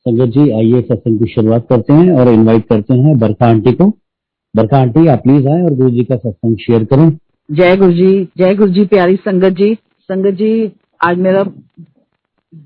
संगत जी, आइए सत्संग की शुरुआत करते हैं और इनवाइट करते हैं बरखा आंटी को। बरखा आंटी, आप प्लीज आए और गुरु जी का सत्संग शेयर करें। जय गुरु जी। प्यारी संगत जी, आज मेरा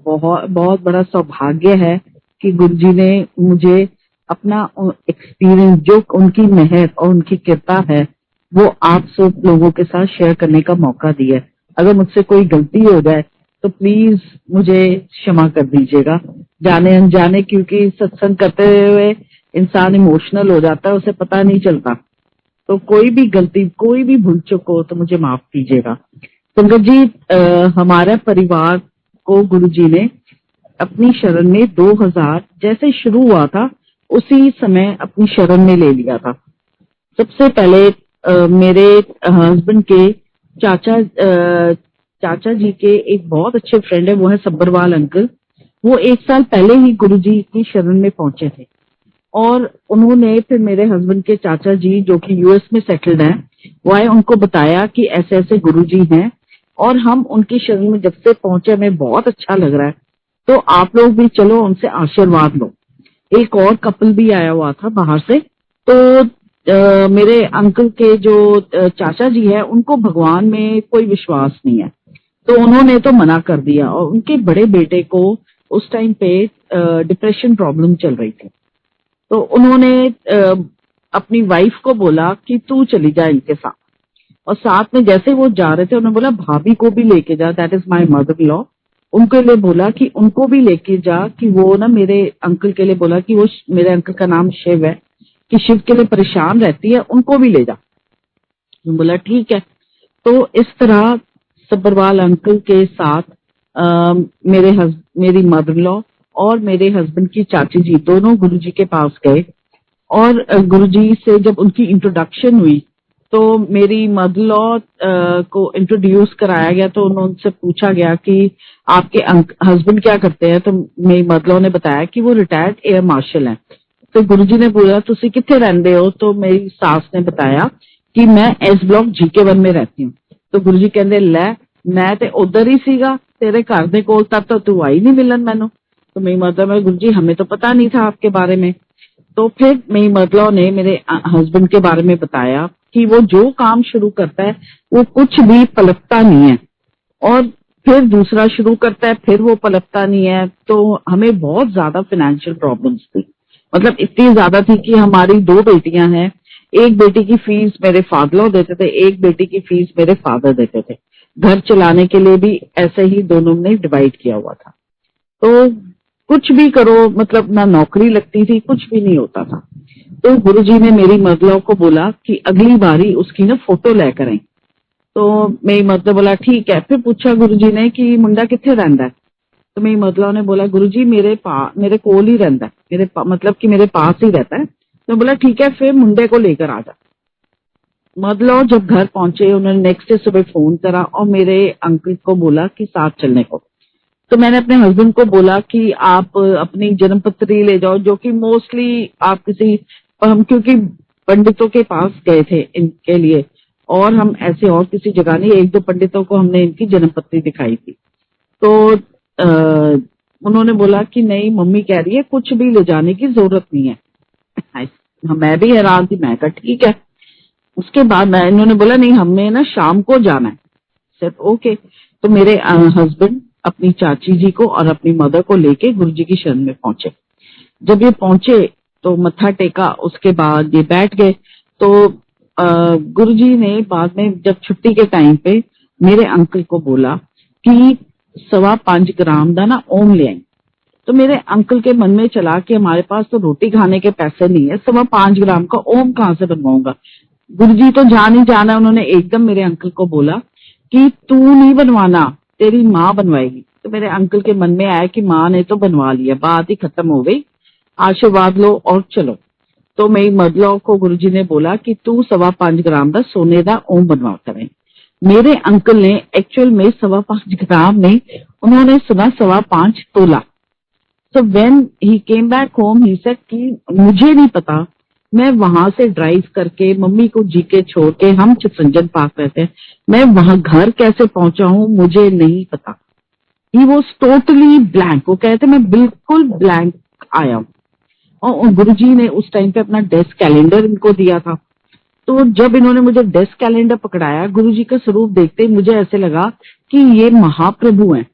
बहुत बहुत बड़ा सौभाग्य है कि गुरु जी ने मुझे अपना एक्सपीरियंस, जो उनकी मेहर और उनकी कृपा है, वो आप सब लोगों के साथ शेयर करने का मौका दिया है। अगर मुझसे कोई गलती हो जाए तो प्लीज मुझे क्षमा कर दीजिएगा, जाने अनजाने, क्योंकि सत्संग करते हुए इंसान इमोशनल हो जाता है, उसे पता नहीं चलता। तो कोई भी गलती, कोई भी भूल चूक हो तो मुझे माफ कीजिएगा। संगत जी, हमारे परिवार को गुरुजी ने अपनी शरण में 2000 जैसे शुरू हुआ था उसी समय अपनी शरण में ले लिया था। सबसे पहले मेरे हस्बैंड के चाचा जी के एक बहुत अच्छे फ्रेंड है, वो है सब्बरवाल अंकल। वो 1 साल पहले ही गुरुजी की शरण में पहुंचे थे और उन्होंने फिर मेरे हस्बैंड के चाचा जी, जो कि यूएस में सेटल्ड हैं, वो आए, उनको बताया कि ऐसे ऐसे गुरुजी हैं और हम उनकी शरण में जब से पहुंचे हमें बहुत अच्छा लग रहा है, तो आप लोग भी चलो उनसे आशीर्वाद लो। एक और कपल भी आया हुआ था बाहर से। तो मेरे अंकल के जो चाचा जी है, उनको भगवान में कोई विश्वास नहीं है, तो उन्होंने तो मना कर दिया। और उनके बड़े बेटे को उस टाइम पे डिप्रेशन प्रॉब्लम चल रही थी, तो उन्होंने अपनी वाइफ को बोला कि तू चली जा इनके साथ। और साथ में जैसे वो जा रहे थे, उन्होंने बोला भाभी को भी लेके जा, that is my mother in law. उनके लिए बोला कि उनको भी लेके जा, कि वो ना मेरे अंकल के लिए बोला कि वो, मेरे अंकल का नाम शिव है, कि शिव के लिए परेशान रहती है, उनको भी ले जा। बोला ठीक है। तो इस तरह सब्बरवाल अंकल के साथ मेरी मदर इन लॉ और मेरे हस्बैंड की चाची जी दोनों गुरुजी के पास गए। और गुरुजी से जब उनकी इंट्रोडक्शन हुई तो मेरी मदर इन लॉ को इंट्रोड्यूस कराया गया, तो उनसे पूछा गया कि आपके हस्बैंड क्या करते हैं, तो मेरी मदर इन लॉ ने बताया कि वो रिटायर्ड एयर मार्शल हैं। तो गुरुजी ने बोला तुसी किथे रहंदे हो, तो मेरी सास ने बताया कि मैं एस ब्लॉक GK1 में रहती हूँ। तो गुरुजी कहते लै, मैं ते उधर ही सीगा, तेरे घर दे कोल, तब तो तू आई नहीं मिलन मैनू। तो मेरी मदर में, गुरुजी हमें तो पता नहीं था आपके बारे में। तो फिर मेरी मदर ने मेरे हस्बैंड के बारे में बताया कि वो जो काम शुरू करता है वो कुछ भी पलटता नहीं है, और फिर दूसरा शुरू करता है फिर वो पलटता नहीं है। तो हमें बहुत ज्यादा फाइनेंशियल प्रॉब्लम्स थी, मतलब इतनी ज्यादा थी कि हमारी 2 बेटियां हैं, एक बेटी की फीस मेरे फादर देते थे, एक बेटी की फीस मेरे फादर देते थे। घर चलाने के लिए भी ऐसे ही दोनों ने डिवाइड किया हुआ था। तो कुछ भी करो, मतलब ना नौकरी लगती थी, कुछ भी नहीं होता था। तो गुरुजी ने मेरी मदर को बोला कि अगली बारी उसकी ना फोटो लेकर आए। तो मेरी मदर बोला ठीक है। फिर पूछा गुरुजी ने कि मुंडा किथे रहंदा है, तो मेरी मदर ने बोला गुरुजी मेरे कोल ही रहंदा है, मतलब कि मेरे पास ही रहता है। तो बोला ठीक है, फिर मुंडे को लेकर आ जा। मदर जब घर पहुंचे, उन्होंने नेक्स्ट डे सुबह फोन करा और मेरे अंकल को बोला कि साथ चलने को। तो मैंने अपने हस्बैंड को बोला कि आप अपनी जन्म पत्री ले जाओ, जो कि मोस्टली आप किसी, हम क्योंकि पंडितों के पास गए थे इनके लिए, और हम ऐसे और किसी जगह नहीं, 1-2 पंडितों को हमने इनकी जन्म पत्री दिखाई थी। तो उन्होंने बोला कि नहीं, मम्मी कह रही है कुछ भी ले जाने की जरूरत नहीं है। मैं भी हैरान थी, मैं कहा ठीक है। उसके बाद इन्होंने बोला नहीं, हमें ना शाम को जाना है। सिर्फ ओके। तो मेरे हस्बैंड अपनी चाची जी को और अपनी मदर को लेके गुरुजी की शरण में पहुंचे। जब ये पहुंचे तो मत्था टेका, उसके बाद ये बैठ गए। तो गुरुजी ने बाद में जब छुट्टी के टाइम पे मेरे अंकल को बोला कि 5.25 ग्राम का ना ओम ले आई। तो मेरे अंकल के मन में चला कि हमारे पास तो रोटी खाने के पैसे नहीं है, 5.25 ग्राम का ओम कहां से बनवाऊंगा। गुरुजी तो जान ही जाना, उन्होंने एकदम मेरे अंकल को बोला कि तू नहीं बनवाना, तेरी माँ बनवाएगी। तो मेरे अंकल के मन में आया कि माँ ने तो बनवा लिया, बात ही खत्म हो गई, आशीर्वाद लो और चलो। तो मेरी मदर को गुरुजी ने बोला कि तू 5.25 ग्राम का सोने का ओम बनवा करें। मेरे अंकल ने एक्चुअल में 5.25 ग्राम नहीं, उन्होंने सुना 5.25 तोला। So when he came back home he said कि मुझे नहीं पता, मैं वहां से ड्राइव करके मम्मी को जीके छोड़ के, हम चितरंजन पार्क रहते हैं, मैं वहां घर कैसे पहुंचा हूं मुझे नहीं पता। He was totally blank. वो कहते मैं बिल्कुल ब्लैंक, आया हूँ। और गुरुजी ने उस टाइम पे अपना डेस्क कैलेंडर इनको दिया था। तो जब इन्होंने मुझे डेस्क कैलेंडर पकड़ाया, गुरुजी का स्वरूप देखते ही मुझे ऐसे लगा कि ये महाप्रभु हैं।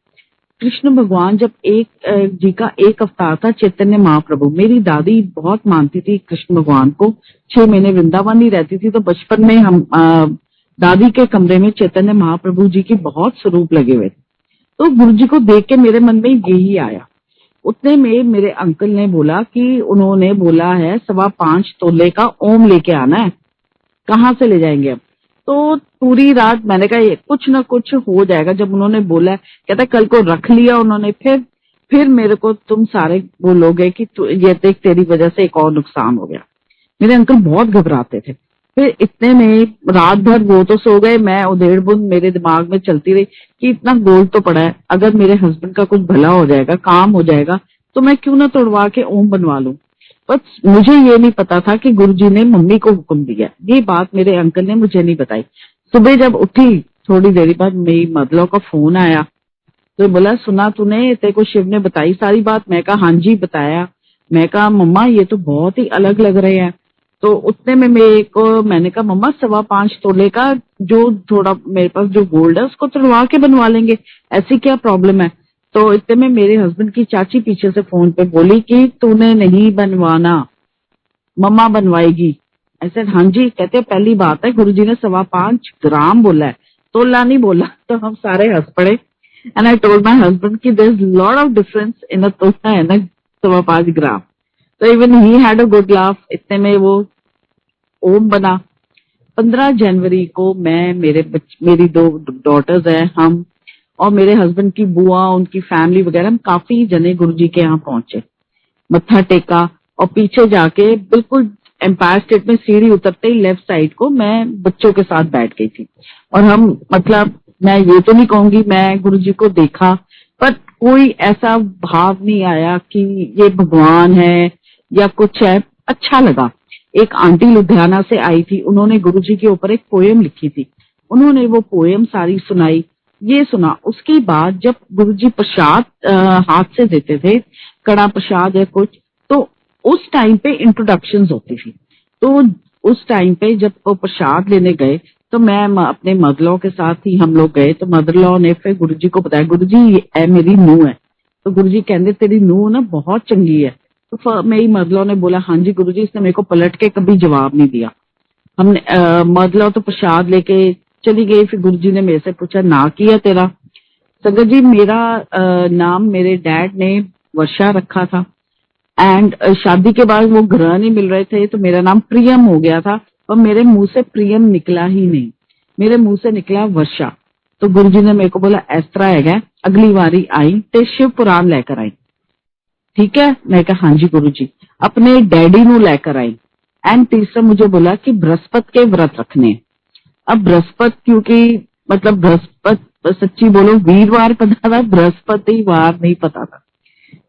कृष्ण भगवान जब जी का एक अवतार था चैतन्य महाप्रभु। मेरी दादी बहुत मानती थी कृष्ण भगवान को, 6 महीने वृंदावन ही रहती थी, तो बचपन में हम दादी के कमरे में चैतन्य महाप्रभु जी की बहुत स्वरूप लगे हुए थे। तो गुरु जी को देख के मेरे मन में यही आया। उतने में मेरे अंकल ने बोला कि उन्होंने बोला है 5.25 तोले का ओम लेके आना है। कहाँ से ले जाएंगे अब? तो पूरी रात मैंने कहा ये कुछ ना कुछ हो जाएगा। जब उन्होंने बोला, कहता कल को रख लिया उन्होंने, फिर मेरे को तुम सारे बोलोगे कि ये देख तेरी वजह से एक और नुकसान हो गया। मेरे अंकल बहुत घबराते थे। फिर इतने में रात भर वो तो सो गए, मैं उधेड़ बुन मेरे दिमाग में चलती रही कि इतना गोल्ड तो पड़ा है, अगर मेरे हस्बैंड का कुछ भला हो जाएगा, काम हो जाएगा, तो मैं क्यों ना तोड़वा के ओम बनवा लूं। बस मुझे ये नहीं पता था कि गुरुजी ने मम्मी को हुक्म दिया। ये बात मेरे अंकल ने मुझे नहीं बताई। सुबह जब उठी थोड़ी देर बाद मेरी मदलो का फोन आया, तो बोला सुना तूने, तेरे को शिव ने बताई सारी बात? मैं कहा हाँ जी बताया। मैं कहा मम्मा ये तो बहुत ही अलग लग रहे हैं। तो उतने में मैंने कहा मम्मा 5.25 तोले का जो थोड़ा मेरे पास जो गोल्ड है उसको तुड़वा के बनवा लेंगे, ऐसी क्या प्रॉब्लम है। तो इतने में मेरे हस्बैंड की चाची पीछे से फोन पे बोली कि तूने नहीं बनवाना, मम्मा बनवाएगी। ऐसे हाँ जी। कहते पहली बात है गुरुजी ने 5.25 ग्राम बोला है, तोला नहीं बोला। तो हम सारे हंस पड़े। And I told my husband कि there is lot of difference in a tola and 5.25 gram. तो even he had a good laugh. इतने में वो ओम बना। 15 जनवरी को मैं मेरी 2 डॉटर्स हैं, हम और मेरे हस्बैंड की बुआ, उनकी फैमिली वगैरह, हम काफी जने गुरुजी के यहाँ पहुंचे, मत्था टेका और पीछे जाके बिल्कुल एम्पायर स्टेट में सीढ़ी उतरते ही लेफ्ट साइड को मैं बच्चों के साथ बैठ गई थी। और हम मतलब मैं ये तो नहीं कहूंगी मैं गुरुजी को देखा, पर कोई ऐसा भाव नहीं आया कि ये भगवान है या कुछ है। अच्छा लगा। एक आंटी लुधियाना से आई थी, उन्होंने गुरुजी के ऊपर एक पोएम लिखी थी, उन्होंने वो पोएम सारी सुनाई, ये सुना। उसके बाद जब गुरुजी प्रसाद हाथ से देते थे, कड़ा प्रसाद या कुछ, तो उस टाइम पे इंट्रोडक्शन होती थी। तो उस टाइम पे जब वो प्रसाद लेने गए तो मैं अपने मदर-इन-लॉ के साथ ही हम लोग गए। तो मदर-इन-लॉ ने फिर गुरुजी को बताया, गुरुजी ये मेरी नूंह है। तो गुरुजी कहते तेरी नूंह ना बहुत चंगी है। तो मेरी मदर-इन-लॉ ने बोला हाँ जी गुरुजी, इसने मेरे को पलट के कभी जवाब नहीं दिया। हमने मदर-इन-लॉ तो प्रसाद लेके चली गई। फिर गुरुजी ने मेरे से पूछा ना किया तेरा? संगत जी मेरा नाम मेरे डैड ने वर्षा रखा था, एंड शादी के बाद वो ग्रह नहीं मिल रहे थे तो मेरा नाम प्रियम हो गया था, पर मेरे मुंह से प्रियम निकला ही नहीं, मेरे मुंह से निकला वर्षा। तो गुरुजी ने मेरे को बोला इस तरह है, अगली बारी आई ते शिव पुराण लेकर आई, ठीक है? मैं कहा हाँ जी गुरुजी। अपने डैडी नू लेकर आई। एंड तीसरा मुझे बोला कि बृहस्पति के व्रत रखने। अब बृहस्पति क्योंकि मतलब बृहस्पति सच्ची बोलो वीरवार पता था, बृहस्पति वार नहीं पता था।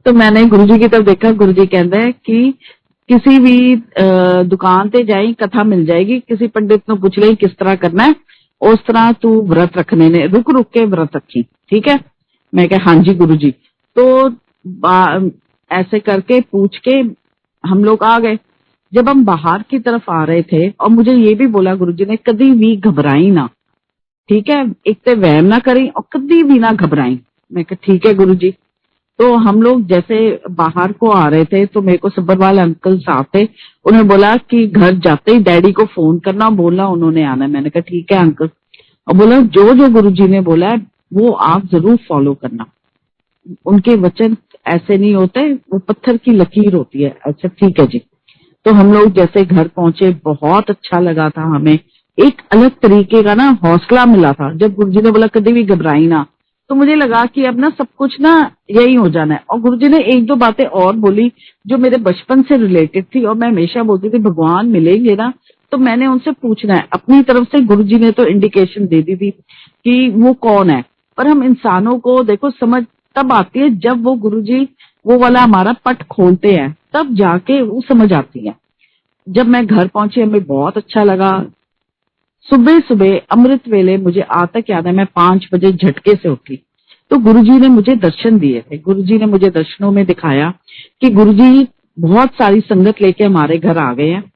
तो मैंने गुरुजी की तरफ देखा, गुरुजी कहते हैं कि किसी भी दुकान ते जाई कथा मिल जाएगी, किसी पंडित को पूछ ले किस तरह करना है, उस तरह तू व्रत रखने ने रुक रुक के व्रत रखी, ठीक है? मैं कहा हाँ जी गुरुजी। तो ऐसे करके पूछ के हम लोग आ गए। जब हम बाहर की तरफ आ रहे थे और मुझे ये भी बोला गुरुजी ने कभी भी घबराई ना, ठीक है? एक तो वहम ना करी और कभी भी ना घबराई। मैं कहा ठीक है गुरुजी। तो हम लोग जैसे बाहर को आ रहे थे तो मेरे को सब्बरवाल अंकल साहब थे, उन्होंने बोला कि घर जाते ही डैडी को फोन करना, बोला उन्होंने आना। मैंने कहा ठीक है अंकल। और बोला जो जो गुरुजी ने बोला है वो आप जरूर फॉलो करना, उनके वचन ऐसे नहीं होते, वो पत्थर की लकीर होती है। अच्छा ठीक है जी। तो हम लोग जैसे घर पहुंचे बहुत अच्छा लगा था हमें, एक अलग तरीके का ना हौसला मिला था। जब गुरुजी ने बोला कभी भी घबराई ना, तो मुझे लगा कि अब ना सब कुछ ना यही हो जाना है। और गुरुजी ने 1-2 बातें और बोली जो मेरे बचपन से रिलेटेड थी, और मैं हमेशा बोलती थी भगवान मिलेंगे ना तो मैंने उनसे पूछना है। अपनी तरफ से गुरुजी ने तो इंडिकेशन दे दी थी कि वो कौन है, पर हम इंसानों को देखो समझ तब आती है जब वो गुरुजी वो वाला हमारा पट खोलते हैं, तब जाके वो समझ आती है। जब मैं घर पहुंची हमें बहुत अच्छा लगा। सुबह सुबह अमृत वेले मुझे आज तक याद है, मैं 5 बजे झटके से उठी। तो गुरुजी ने मुझे दर्शन दिए थे। गुरुजी ने मुझे दर्शनों में दिखाया कि गुरुजी बहुत सारी संगत लेके हमारे घर आ गए हैं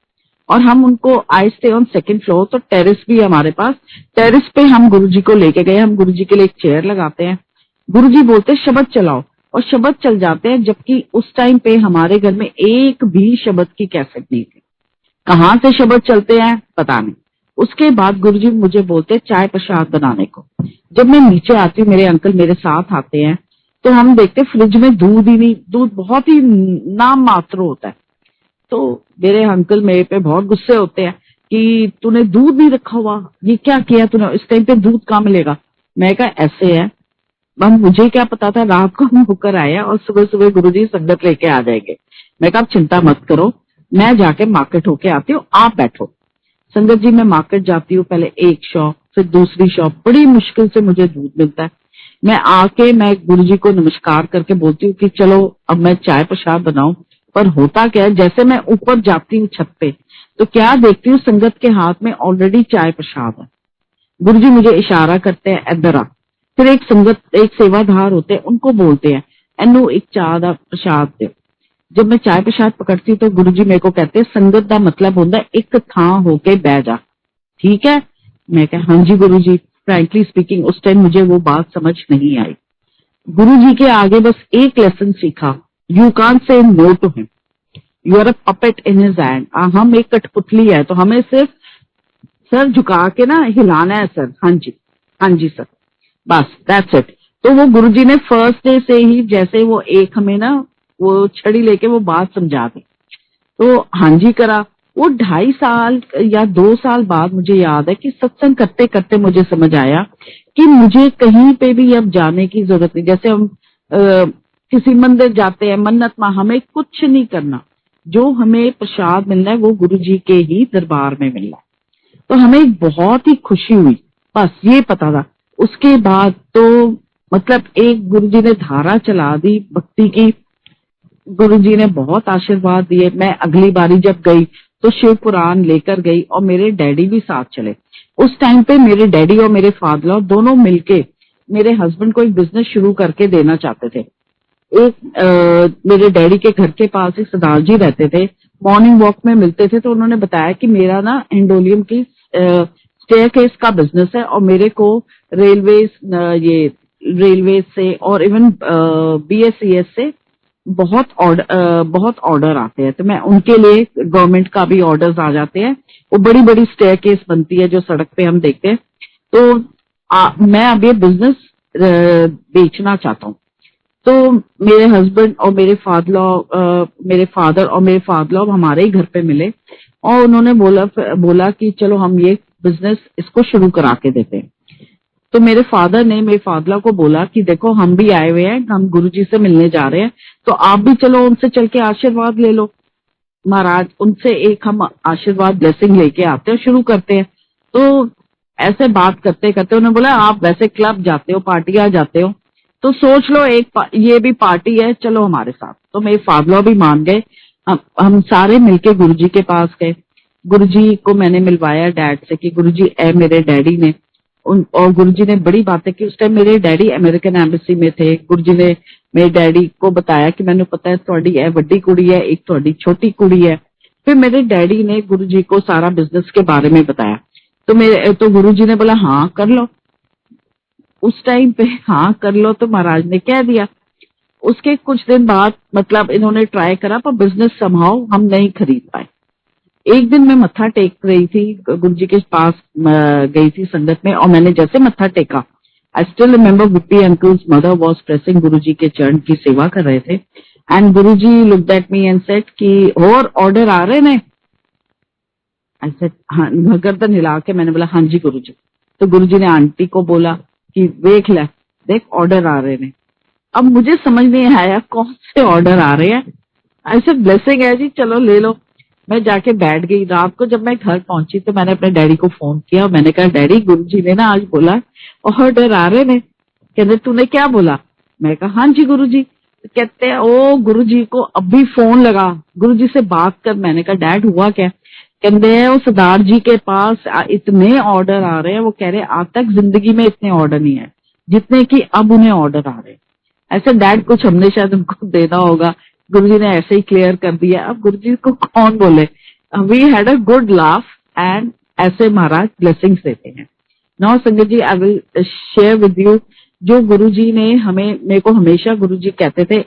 और हम उनको I stay on second floor, तो टेरेस भी है हमारे पास। टेरेस पे हम गुरुजी को लेके गए, हम गुरुजी के लिए एक चेयर लगाते हैं, गुरुजी बोलते शब्द चलाओ और शब्द चल जाते हैं, जबकि उस टाइम पे हमारे घर में एक भी शब्द की कैसेट नहीं थी। कहाँ से शब्द चलते हैं पता नहीं। उसके बाद गुरुजी मुझे बोलते चाय प्रसाद बनाने को। जब मैं नीचे आती हूँ, मेरे अंकल मेरे साथ आते हैं, तो हम देखते फ्रिज में दूध ही नहीं, दूध बहुत ही नाम मात्र होता है। तो मेरे अंकल मेरे पे बहुत गुस्से होते हैं कि तूने दूध नहीं रखा हुआ, ये क्या किया तूने, इस टाइम पे दूध कहाँ मिलेगा। मैं कहा ऐसे है, अब मुझे क्या पता था, रात को हम होकर आए और सुबह सुबह गुरुजी संगत लेके आ जाएंगे। मैं कहा चिंता मत करो, मैं जाके मार्केट होके आती हूँ, आप बैठो। संगत जी मैं मार्केट जाती हूँ, पहले एक शॉप फिर दूसरी शॉप, बड़ी मुश्किल से मुझे दूध मिलता है। मैं आके मैं गुरुजी को नमस्कार करके बोलती हूँ कि चलो अब मैं चाय प्रसाद बनाऊं। पर होता क्या है, जैसे मैं ऊपर जाती हूँ छत पे, तो क्या देखती हूँ संगत के हाथ में ऑलरेडी चाय प्रसाद है। गुरुजी मुझे इशारा करते हैं इधर आ। फिर एक संगत एक सेवाधार होते हैं, उनको बोलते हैं एनू एक चाय दा प्रसाद दे। जब मैं चाय प्रसाद पकड़ती हूँ तो गुरुजी मेरे को कहते हैं संगत दा मतलब होता है एक थां होके बह जा, ठीक है। मैं कहा हाँ जी गुरुजी। फ्रैंकली स्पीकिंग उस टाइम मुझे वो बात समझ नहीं आई। गुरुजी के आगे बस एक लेसन सीखा, you can't say no to him, you are a puppet in his hand. हम एक कठपुतली है, तो हमें सिर्फ सर झुका के ना हिलाना है सर, हाँ जी हाँ जी सर, बस दैट्स इट। तो वो गुरुजी ने फर्स्ट डे से ही जैसे वो एक हमें ना वो छड़ी लेके वो बात समझा दी, तो हाँ जी करा। वो 2.5 साल या 2 साल बाद मुझे याद है कि सत्संग करते करते मुझे समझ आया कि मुझे कहीं पे भी अब जाने की जरूरत नहीं। जैसे हम किसी मंदिर जाते हैं, मन्नत मां, हमें कुछ नहीं करना, जो हमें प्रसाद मिलना है वो गुरुजी के ही दरबार में मिलना है। तो हमें बहुत ही खुशी हुई, बस ये पता था। उसके बाद तो मतलब एक गुरुजी ने धारा चला दी भक्ति की, गुरुजी ने बहुत आशीर्वाद दिए। मैं अगली बारी जब गई तो शिव पुराण लेकर गई और मेरे डैडी भी साथ चले। उस टाइम पे मेरे डैडी और मेरे फादर दोनों मिलके मेरे हस्बैंड को एक बिजनेस शुरू करके देना चाहते थे। एक मेरे डैडी के घर के पास एक सरदार जी रहते थे, मॉर्निंग वॉक में मिलते थे, तो उन्होंने बताया कि मेरा ना एंडोलियम की स्टेयरकेस का बिजनेस है और मेरे को रेलवे से और इवन BSES से बहुत ऑर्डर आते हैं। तो मैं उनके लिए गवर्नमेंट का भी ऑर्डर्स आ जाते हैं, वो बड़ी बड़ी स्टेयरकेस बनती है जो सड़क पे हम देखते हैं। तो मैं अब ये बिजनेस बेचना चाहता हूँ। तो मेरे हस्बैंड और मेरे फादर और मेरे फादर हमारे ही घर पे मिले और उन्होंने बोला कि चलो हम ये बिजनेस इसको शुरू करा के देते हैं। तो मेरे फादर ने मेरे फादर को बोला कि देखो हम भी आए हुए हैं, हम गुरुजी से मिलने जा रहे हैं, तो आप भी चलो उनसे चल के आशीर्वाद ले लो महाराज। उनसे एक हम आशीर्वाद ब्लेसिंग लेके आते हैं, शुरू करते हैं। तो ऐसे बात करते करते उन्होंने बोला आप वैसे क्लब जाते हो, पार्टियां जाते हो, तो सोच लो ये भी पार्टी है, चलो हमारे साथ। तो मेरे फादर भी मान गए, हम सारे मिलके गुरुजी के पास गए। गुरुजी को मैंने मिलवाया डैड से कि गुरुजी मेरे डैडी ने और गुरुजी ने बड़ी बातें की। उस टाइम मेरे डैडी अमेरिकन एम्बेसी में थे। गुरुजी ने मेरे डैडी को बताया कि मैंने पता है थोड़ी बड़ी कुड़ी है, एक थोड़ी छोटी कुड़ी है। फिर मेरे डैडी ने गुरुजी को सारा बिजनेस के बारे में बताया, तो गुरुजी ने बोला हाँ कर लो। उस टाइम पे हाँ कर लो तो महाराज ने कह दिया। उसके कुछ दिन बाद मतलब इन्होंने ट्राई करा पर बिजनेस समहाउ हम नहीं खरीद पाए। एक दिन मैं मत्था टेक रही थी, गुरुजी के पास गई थी संगत में, और मैंने जैसे मत्था टेका, I still remember Vippi uncle's mother was pressing Guruji के चरण की सेवा कर रहे थे, and Guruji looked at me and said कि और ऑर्डर आ रहे ने। आई सेड हाँ, गर्दन हिला के मैंने बोला हाँ जी गुरुजी। तो गुरुजी ने आंटी को बोला कि देख ले, देख ऑर्डर आ रहे ने। अब मुझे समझ नहीं आया कौन से ऑर्डर आ रहे हैं। ऐसे ब्लेसिंग है जी, चलो ले लो। मैं जाके बैठ गई। रात को जब मैं घर पहुंची तो मैंने अपने डैडी को फोन किया और मैंने कहा डैडी गुरुजी ने ना आज बोला ऑर्डर आ रहे ने। कहते तूने क्या बोला? मैं कहा हाँ जी गुरुजी। तो कहते हैं ओ गुरुजी को अभी फोन लगा, गुरुजी से बात कर। मैंने कहा डैड हुआ क्या? कहते हैं वो सरदार जी के पास इतने ऑर्डर आ रहे हैं, वो कह रहे आज तक जिंदगी में इतने ऑर्डर नहीं है। जितने की अब उन्हें ऑर्डर आ रहे हैं। ऐसे डैड कुछ हमने शायद उनको देना होगा, गुरुजी ने ऐसे ही क्लियर कर दिया। अब गुरुजी को कौन बोले, we had a good laugh and ऐसे महाराज ब्लेसिंग्स देते हैं। Now sangat ji, I will share with you जो गुरुजी ने मेरे को हमेशा गुरुजी कहते थे,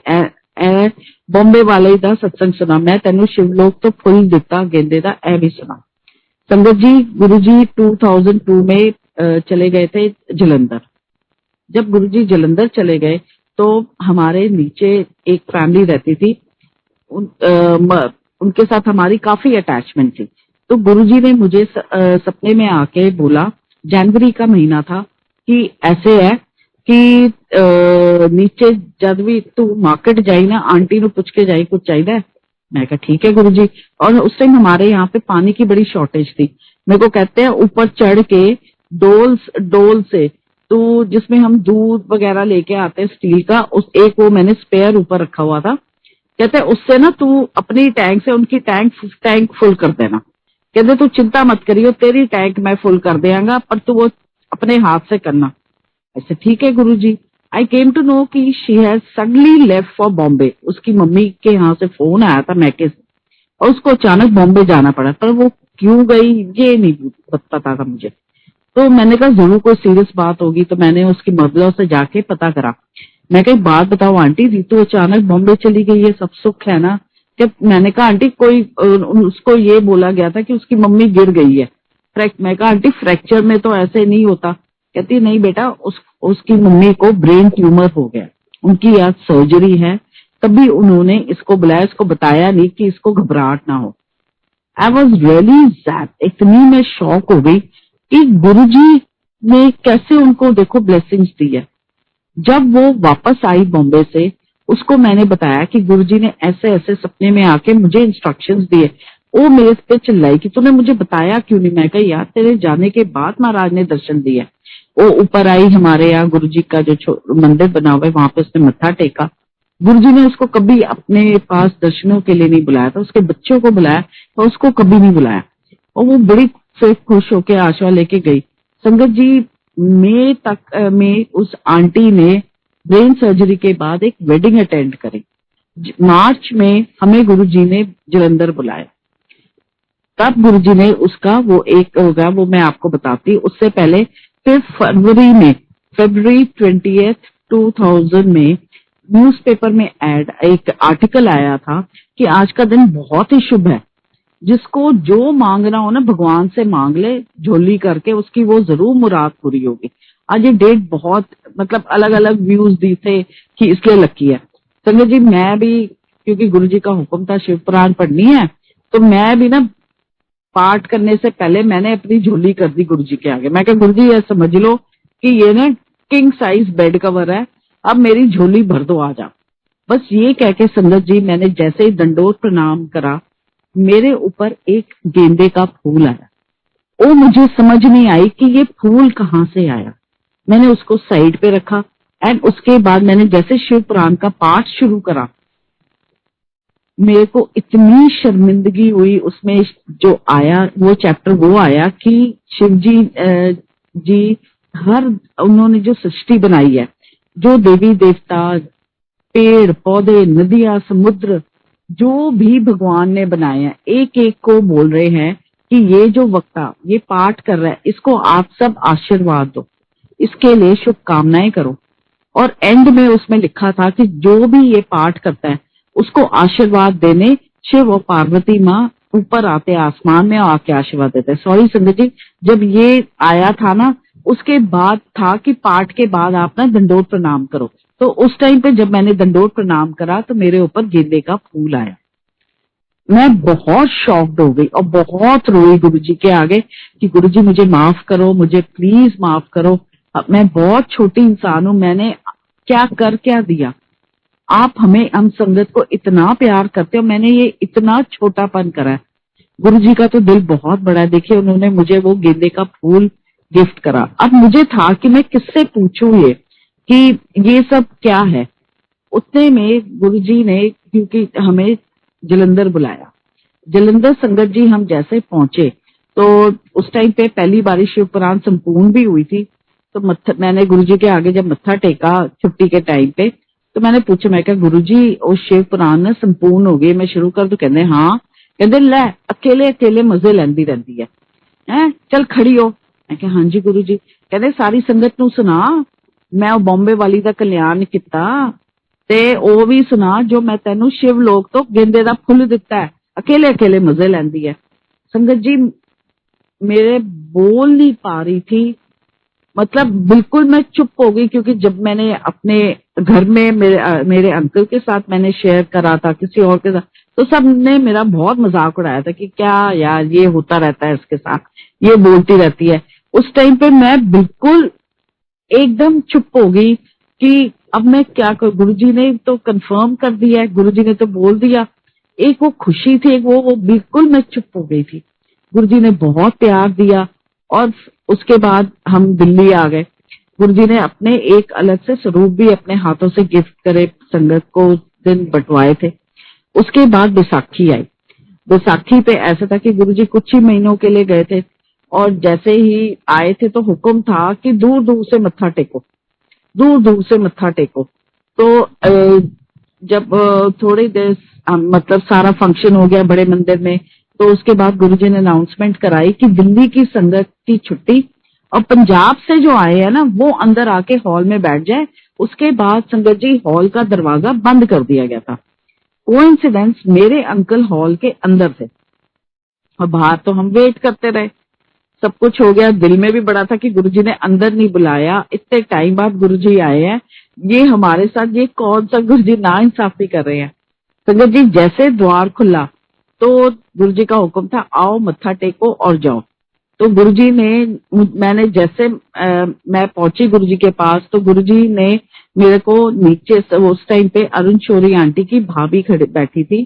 ए बॉम्बे वाले दा सत्संग सुना, मैं तेनू शिवलोक तो फुल दिता गेंदे दा, ए भी सुना। संगत जी, गुरुजी 2002 में चले गए थे जलंधर। जब गुरुजी जलंधर चले गए तो हमारे नीचे एक फैमिली रहती थी, उनके साथ हमारी काफी अटैचमेंट थी। तो गुरुजी ने मुझे सपने में आके बोला, जनवरी का महीना था, कि ऐसे है कि नीचे जब भी तू मार्केट जाई ना, आंटी नु पूछ के जाई कुछ चाहिए। मैं कहा ठीक है गुरुजी। और उस टाइम हमारे यहाँ पे पानी की बड़ी शॉर्टेज थी। मेरे को कहते हैं ऊपर चढ़ के डोल से तो जिसमें हम दूध वगैरह लेके आते हैं स्टील का, उस एक वो मैंने स्पेयर ऊपर रखा हुआ था। कहते हैं उससे ना तू अपनी टैंक से उनकी टैंक फुल कर देना। कहते तू चिंता मत करियो, तेरी टैंक मैं फुल कर देंगा, पर तू वो अपने हाथ से करना। ऐसे ठीक है गुरुजी। आई केम टू नो कि she has suddenly left for Bombay. उसकी मम्मी के यहाँ से फोन आया था मैके से, और उसको अचानक बॉम्बे जाना पड़ा, पर वो क्यों गई ये नहीं पता था मुझे। तो मैंने कहा जरूर कोई सीरियस बात होगी, तो मैंने उसकी मदर से जाके पता करा। मैं कही बात बताओ आंटी, रितु अचानक बॉम्बे चली गई है, सब सुख है ना? कि मैंने कहा आंटी कोई उसको ये बोला गया था कि उसकी मम्मी गिर गई है। मैं कहा आंटी फ्रैक्चर में तो ऐसे नहीं होता। कहती नहीं बेटा, उसकी मम्मी को ब्रेन ट्यूमर हो गया, उनकी आज सर्जरी है। तभी उन्होंने इसको बुलाया, इसको बताया नहीं कि इसको घबराहट ना हो। आई वॉज रियली ज़ैट, इतनी मैं शॉक हो गई कि गुरुजी ने कैसे उनको देखो ब्लेसिंग्स दी है। जब वो वापस आई बॉम्बे से, उसको मैंने बताया कि गुरुजी ने ऐसे ऐसे सपने में आके मुझे इंस्ट्रक्शंस दिए। वो मेरे पे चिल्लाई कि तूने मुझे बताया क्यों नहीं। मैं कहा यार तेरे जाने के बाद महाराज ने दर्शन दिया। वो ऊपर आई, हमारे यहाँ गुरुजी का जो मंदिर बना हुआ है वहां पे उसने मत्था टेका। गुरुजी ने उसको कभी अपने पास दर्शनों के लिए नहीं बुलाया था, उसके बच्चों को बुलाया तो उसको कभी नहीं बुलाया। और वो बड़ी फिर खुश होके आशा लेके गई। संगत जी, मई तक में उस आंटी ने ब्रेन सर्जरी के बाद एक वेडिंग अटेंड करी। मार्च में हमें गुरुजी ने जलंधर बुलाया। तब गुरुजी ने उसका वो एक होगा, वो मैं आपको बताती हूँ। उससे पहले फिर फरवरी 20th 2000 में न्यूज़पेपर में एक आर्टिकल आया था कि आज का दिन बहुत ही शुभ है, जिसको जो मांगना हो ना भगवान से मांग ले, झोली करके उसकी वो जरूर मुराद पूरी होगी। आज ये डेट बहुत मतलब अलग अलग व्यूज दी थे कि इसलिए लकी है। संगत जी, मैं भी क्योंकि गुरुजी का हुक्म था शिव पुराण पढ़नी है, तो मैं भी ना पाठ करने से पहले मैंने अपनी झोली कर दी गुरुजी के आगे। मैं कहा गुरुजी ये समझ लो कि ये ना किंग साइज बेड कवर है, अब मेरी झोली भर दो आ जा। बस ये कह के संगत जी मैंने जैसे ही दंडोत प्रणाम करा, मेरे ऊपर एक गेंदे का फूल आया। वो मुझे समझ नहीं आई कि ये फूल कहाँ से आया। मैंने उसको साइड पे रखा एंड उसके बाद मैंने जैसे शिव पुराण का पाठ शुरू करा, मेरे को इतनी शर्मिंदगी हुई। उसमें जो आया वो चैप्टर वो आया कि शिव जी हर उन्होंने जो सृष्टि बनाई है, जो देवी देवता, पेड़ पौधे, नदियां, समुद्र, जो भी भगवान ने बनाए हैं, एक एक को बोल रहे हैं कि ये जो वक्ता ये पाठ कर रहा है, इसको आप सब आशीर्वाद दो, इसके लिए शुभकामनाएं करो। और एंड में उसमें लिखा था कि जो भी ये पाठ करता है उसको आशीर्वाद देने शिव और पार्वती माँ ऊपर आते आसमान में आके आशीर्वाद देते हैं। सॉरी संगत जी, जब ये आया था ना उसके बाद था कि पाठ के बाद आप ना दंडोत प्रणाम करो। तो उस टाइम पे जब मैंने दंडोत प्रणाम करा तो मेरे ऊपर गेंदे का फूल आया। मैं बहुत शॉक्ड हो गई और बहुत रोई गुरुजी के आगे कि गुरुजी मुझे माफ करो, मुझे प्लीज माफ करो, मैं बहुत छोटी इंसान हूं, मैंने क्या दिया। आप हम संगत को इतना प्यार करते हो, मैंने ये इतना छोटापन करा है। गुरुजी का तो दिल बहुत बड़ा है। देखिए उन्होंने मुझे वो गेंदे का फूल गिफ्ट करा। अब मुझे था कि मैं किससे पूछूं ये कि ये सब क्या है। उतने में गुरुजी ने क्योंकि हमें जलंधर बुलाया। जलंधर संगत जी हम जैसे पहुंचे तो उस टाइम पे पहली बारी शिव पुराण संपूर्ण भी हुई थी। तो मैंने गुरुजी के आगे जब मत्था टेका छुट्टी के टाइम पे, तो मैंने पूछा, मैं कहा गुरुजी वो शिव पुराण ना संपूर्ण हो गई, मैं शुरू कर दूं? कहते हाँ। कहते ले अकेले अकेले मजे लेंदी रहती है, चल खड़ी हो। मैं कहा हाँ जी गुरुजी। कहते सारी संगत नू सुना, मैं वो बॉम्बे वाली दा कल्याण किता ते वो भी सुना जो मैं तेनू शिव लोक तो गेंदे दा फुल दिता है, अकेले अकेले मजे लेंदी है। संगत जी मेरे बोल नहीं पा रही थी, मतलब बिल्कुल मैं चुप हो गई, क्योंकि जब मैंने अपने घर में मेरे अंकल के साथ मैंने शेयर करा था किसी और के साथ, तो सबने मेरा बहुत मजाक उड़ाया था कि क्या यार ये होता रहता है इसके साथ, ये बोलती रहती है। उस टाइम पे मैं बिल्कुल एकदम चुप हो गई कि अब मैं क्या करूं। गुरुजी ने तो कंफर्म कर दिया है, गुरुजी ने तो बोल दिया। एक वो खुशी थी, एक वो बिल्कुल मैं चुप हो गई थी। गुरुजी ने बहुत प्यार दिया और उसके बाद हम दिल्ली आ गए। गुरुजी ने अपने एक अलग से स्वरूप भी अपने हाथों से गिफ्ट करे संगत को उस दिन बंटवाए थे। उसके बाद बैसाखी आई। बैसाखी पे ऐसा था कि गुरुजी कुछ ही महीनों के लिए गए थे और जैसे ही आए थे तो हुक्म था कि दूर दूर से मत्था टेको, दूर दूर से मत्था टेको। तो जब थोड़ी देर मतलब सारा फंक्शन हो गया बड़े मंदिर में, तो उसके बाद गुरुजी ने अनाउंसमेंट कराई कि दिल्ली की संगत की छुट्टी और पंजाब से जो आए हैं ना वो अंदर आके हॉल में बैठ जाए। उसके बाद संगत जी हॉल का दरवाजा बंद कर दिया गया था। कोइंसिडेंस मेरे अंकल हॉल के अंदर थे और बाहर तो हम वेट करते रहे। सब कुछ हो गया, दिल में भी बड़ा था कि गुरुजी ने अंदर नहीं बुलाया, इतने टाइम बाद गुरुजी आए हैं, ये हमारे साथ ये कौन सा गुरुजी नाइंसाफी कर रहे हैं। संगत जी जैसे द्वार खुला तो गुरुजी का हुक्म था आओ मत्था टेको और जाओ। तो गुरुजी ने मैंने जैसे मैं पहुंची गुरुजी के पास, तो गुरुजी ने मेरे को नीचे से, उस टाइम पे अरुण शौरी आंटी की भाभी खड़ी बैठी थी,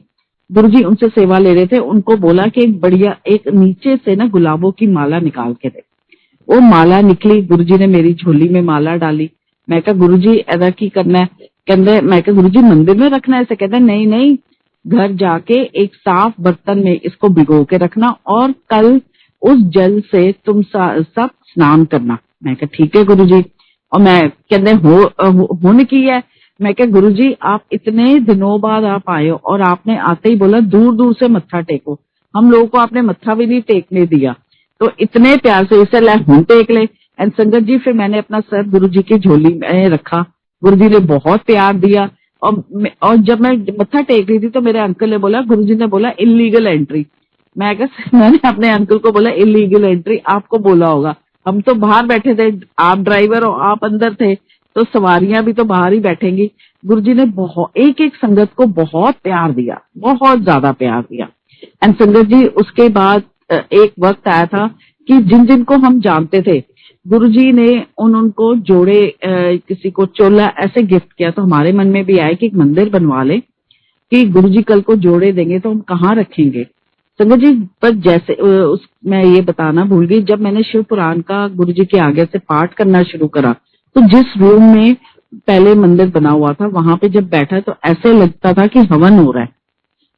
गुरुजी उनसे सेवा ले रहे थे, उनको बोला कि एक बढ़िया एक नीचे से ना गुलाबों की माला निकाल के दे। वो माला निकली, गुरुजी ने मेरी झोली में माला डाली। मैं कहा गुरुजी ऐसा की करना है? कहते मैं कहा गुरुजी मंदिर में रखना है ऐसे? कहते नहीं नहीं, घर जाके एक साफ बर्तन में इसको भिगो के रखना और कल उस जल से तुम सब स्नान करना। मैं कहा ठीक है गुरुजी। और मैं कहते होने की है। मैं कहा गुरुजी आप इतने दिनों बाद आप आए हो और आपने आते ही बोला दूर दूर से मत्था टेको, हम लोगों को आपने मत्था भी नहीं टेकने दिया, तो इतने प्यार से इसे ले हम टेक ले। एंड संगत जी फिर मैंने अपना सर गुरुजी की झोली में रखा, गुरुजी ने बहुत प्यार दिया। और जब मैं मत्था टेक रही थी तो मेरे अंकल ने बोला, गुरुजी ने बोला इलीगल एंट्री। मैंने अपने अंकल को बोला इलीगल एंट्री आपको बोला होगा, हम तो बाहर बैठे थे, आप ड्राइवर और आप अंदर थे, तो सवारियां भी तो बाहर ही बैठेंगी। गुरुजी ने बहुत एक एक संगत को बहुत प्यार दिया, बहुत ज्यादा प्यार दिया। एंड संगत जी उसके बाद एक वक्त आया था कि जिन जिन को हम जानते थे गुरुजी ने उनको जोड़े किसी को चोला ऐसे गिफ्ट किया। तो हमारे मन में भी आया कि एक मंदिर बनवा ले कि गुरुजी कल को जोड़े देंगे तो हम कहाँ रखेंगे। संगत जी पर जैसे मैं ये बताना भूल गई, जब मैंने शिव पुराण का गुरुजी के आगे से पाठ करना शुरू करा तो जिस रूम में पहले मंदिर बना हुआ था वहां पे जब बैठा तो ऐसे लगता था कि हवन हो रहा है।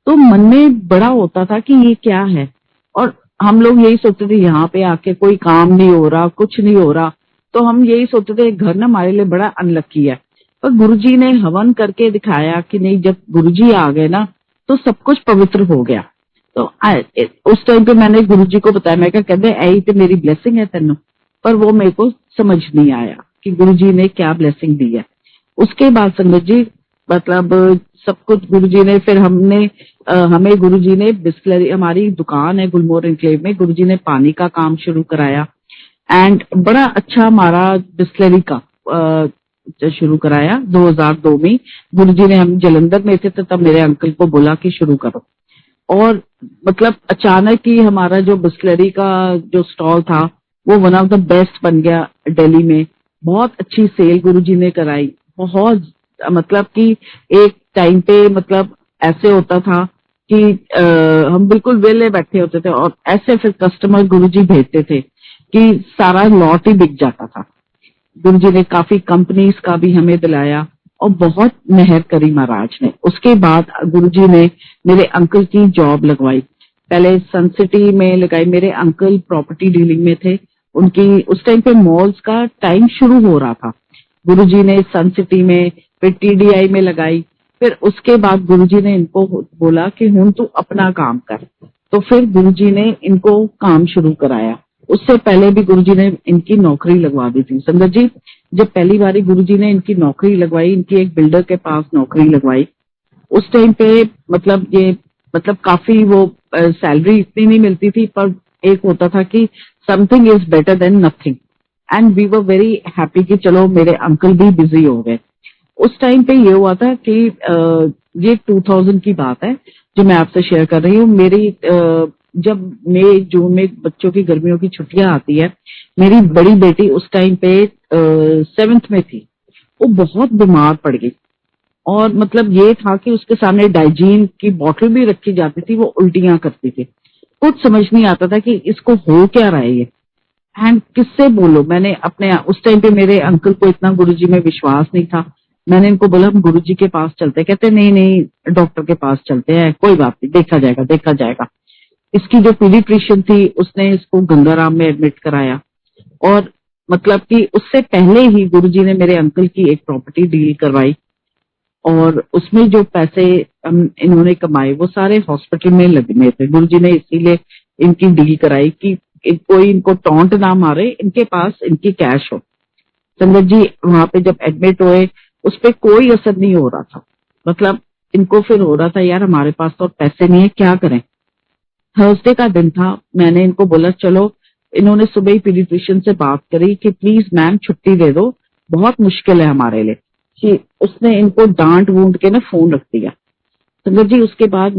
तो मन में बड़ा होता था कि ये क्या है, और हम लोग यही सोचते थे यहाँ पे आके कोई काम नहीं हो रहा, कुछ नहीं हो रहा, तो हम यही सोचते थे घर ना हमारे लिए बड़ा अनलकी है। पर गुरुजी ने हवन करके दिखाया कि नहीं, जब गुरुजी आ गए ना तो सब कुछ पवित्र हो गया। तो उस टाइम पे मैंने गुरुजी को बताया, मैं कहते ऐ तो मेरी ब्लेसिंग है तेनों, पर वो मेरे को समझ नहीं आया कि गुरुजी ने क्या ब्लेसिंग दी है। उसके बाद संगत जी मतलब सब कुछ गुरुजी ने फिर हमें गुरुजी ने बिस्लरी, हमारी दुकान है गुलमोहर एनक्लेव में, गुरुजी ने पानी का काम शुरू कराया एंड बड़ा अच्छा हमारा बिस्लरी का शुरू कराया 2002 में। गुरुजी ने, हम जलंधर में थे तो तब मेरे अंकल को बोला कि शुरू करो, और मतलब अचानक ही हमारा जो बिस्लरी का जो स्टॉल था वो वन ऑफ द बेस्ट बन गया दिल्ली में। बहुत अच्छी सेल गुरुजी ने कराई, बहुत मतलब कि एक टाइम पे मतलब ऐसे होता था कि हम बिल्कुल वेले बैठे होते थे और ऐसे फिर कस्टमर गुरुजी भेजते थे कि सारा लॉट ही बिक जाता था। गुरुजी ने काफी कंपनीज का भी हमें दिलाया और बहुत मेहर करी महाराज ने। उसके बाद गुरुजी ने मेरे अंकल की जॉब लगवाई, पहले सन सिटी में लगाई। मेरे अंकल प्रॉपर्टी डीलिंग में थे, उनकी उस टाइम पे मॉल्स का टाइम शुरू हो रहा था। गुरुजी ने सन सिटी में, फिर टीडीआई में लगाई, फिर उसके बाद गुरुजी ने इनको बोला कि हुन तू अपना काम कर। तो फिर गुरुजी ने इनको काम शुरू कराया। उससे पहले भी गुरुजी ने इनकी नौकरी लगवा दी थी। संगत जी, जब पहली बारी गुरुजी ने इनकी नौकरी लगवाई, इनकी एक बिल्डर के पास नौकरी लगवाई, उस टाइम पे मतलब काफी वो सैलरी इतनी नहीं मिलती थी, पर एक होता था कि something is better than nothing, and we were very happy कि चलो मेरे अंकल भी बिजी हो गए। उस टाइम पे ये हुआ था कि ये 2000 की बात है जो मैं आपसे शेयर कर रही हूँ। मेरी जब मई जून में बच्चों की गर्मियों की छुट्टियां आती है, मेरी बड़ी बेटी उस टाइम पे 7th में थी। वो बहुत बीमार पड़ गई, और मतलब ये था कि उसके सामने डाइजीन की बोतल भी रखी जाती थी, वो उल्टियां करती थी। कुछ समझ नहीं आता था कि इसको हो क्या रहा है ये, एंड किससे बोलो। मैंने अपने उस टाइम पे मेरे अंकल को इतना गुरुजी में विश्वास नहीं था। मैंने इनको बोला हम गुरुजी के पास चलते हैं। कहते नहीं नहीं डॉक्टर के पास चलते हैं, कोई बात नहीं, देखा जाएगा देखा जाएगा। इसकी जो पीडियाट्रिशियन थी उसने इसको गंगाराम में एडमिट कराया, और मतलब कि उससे पहले ही गुरुजी ने मेरे अंकल की एक प्रॉपर्टी डील करवाई, और उसमें जो पैसे इन्होंने कमाए वो सारे हॉस्पिटल में लगने थे। गुरुजी ने इसीलिए इनकी डील कराई कि कोई इनको टॉन्ट ना मारे, इनके पास इनकी कैश हो। संगत जी, वहां पे जब एडमिट हुए उस पर कोई असर नहीं हो रहा था। मतलब इनको फिर हो रहा था यार हमारे पास तो पैसे नहीं है, क्या करें। थर्सडे का दिन था, मैंने इनको बोला चलो, इन्होंने सुबह ही पीडियाट्रिशियन से बात करी कि प्लीज मैम छुट्टी दे दो, बहुत मुश्किल है हमारे लिए। कि उसने इनको डांट वूंट के ना फोन रख दिया। संगत जी, उसके बाद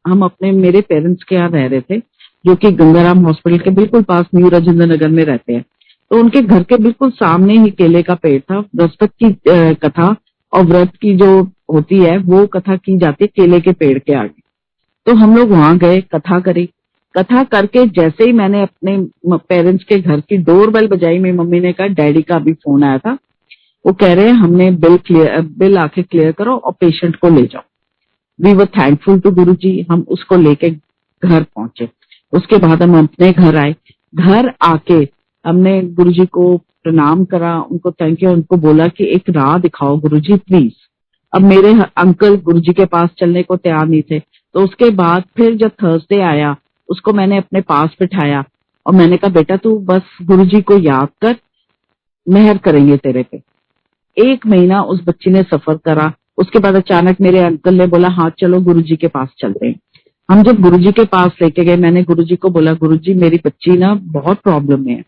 हम अपने मेरे पेरेंट्स के यहाँ रह रहे थे, जो कि गंगाराम हॉस्पिटल के बिल्कुल पास न्यू राजेंद्र नगर में रहते हैं। तो उनके घर के बिल्कुल सामने ही केले का पेड़ था। बृहस्पति की कथा और व्रत की जो होती है वो कथा की जाती है केले के पेड़ के आगे। तो हम लोग वहां गए, कथा करी। कथा करके जैसे ही मैंने अपने पेरेंट्स के घर की डोरबेल बजाई, मेरी मम्मी ने कहा डैडी का अभी फोन आया था, वो कह रहे हैं हमने बिल आके क्लियर करो और पेशेंट को ले जाओ। वी वर थैंकफुल टू गुरु जी, हम उसको लेके घर पहुंचे। उसके बाद हम अपने घर आए। घर आके हमने गुरु जी को प्रणाम करा, उनको थैंक यू, उनको बोला कि एक राह दिखाओ गुरु जी प्लीज। अब मेरे अंकल गुरु जी के पास चलने को तैयार नहीं थे। तो उसके बाद फिर जब थर्सडे आया, उसको मैंने अपने पास बिठाया और मैंने कहा बेटा तू बस गुरु जी को याद कर, मेहर करेंगे तेरे पे। 1 महीना उस बच्ची ने सफर करा। उसके बाद अचानक मेरे अंकल ने बोला हाँ चलो गुरुजी के पास चलते हैं। हम जब गुरुजी के पास लेके गए, मैंने गुरुजी को बोला गुरुजी मेरी बच्ची ना बहुत प्रॉब्लम में है।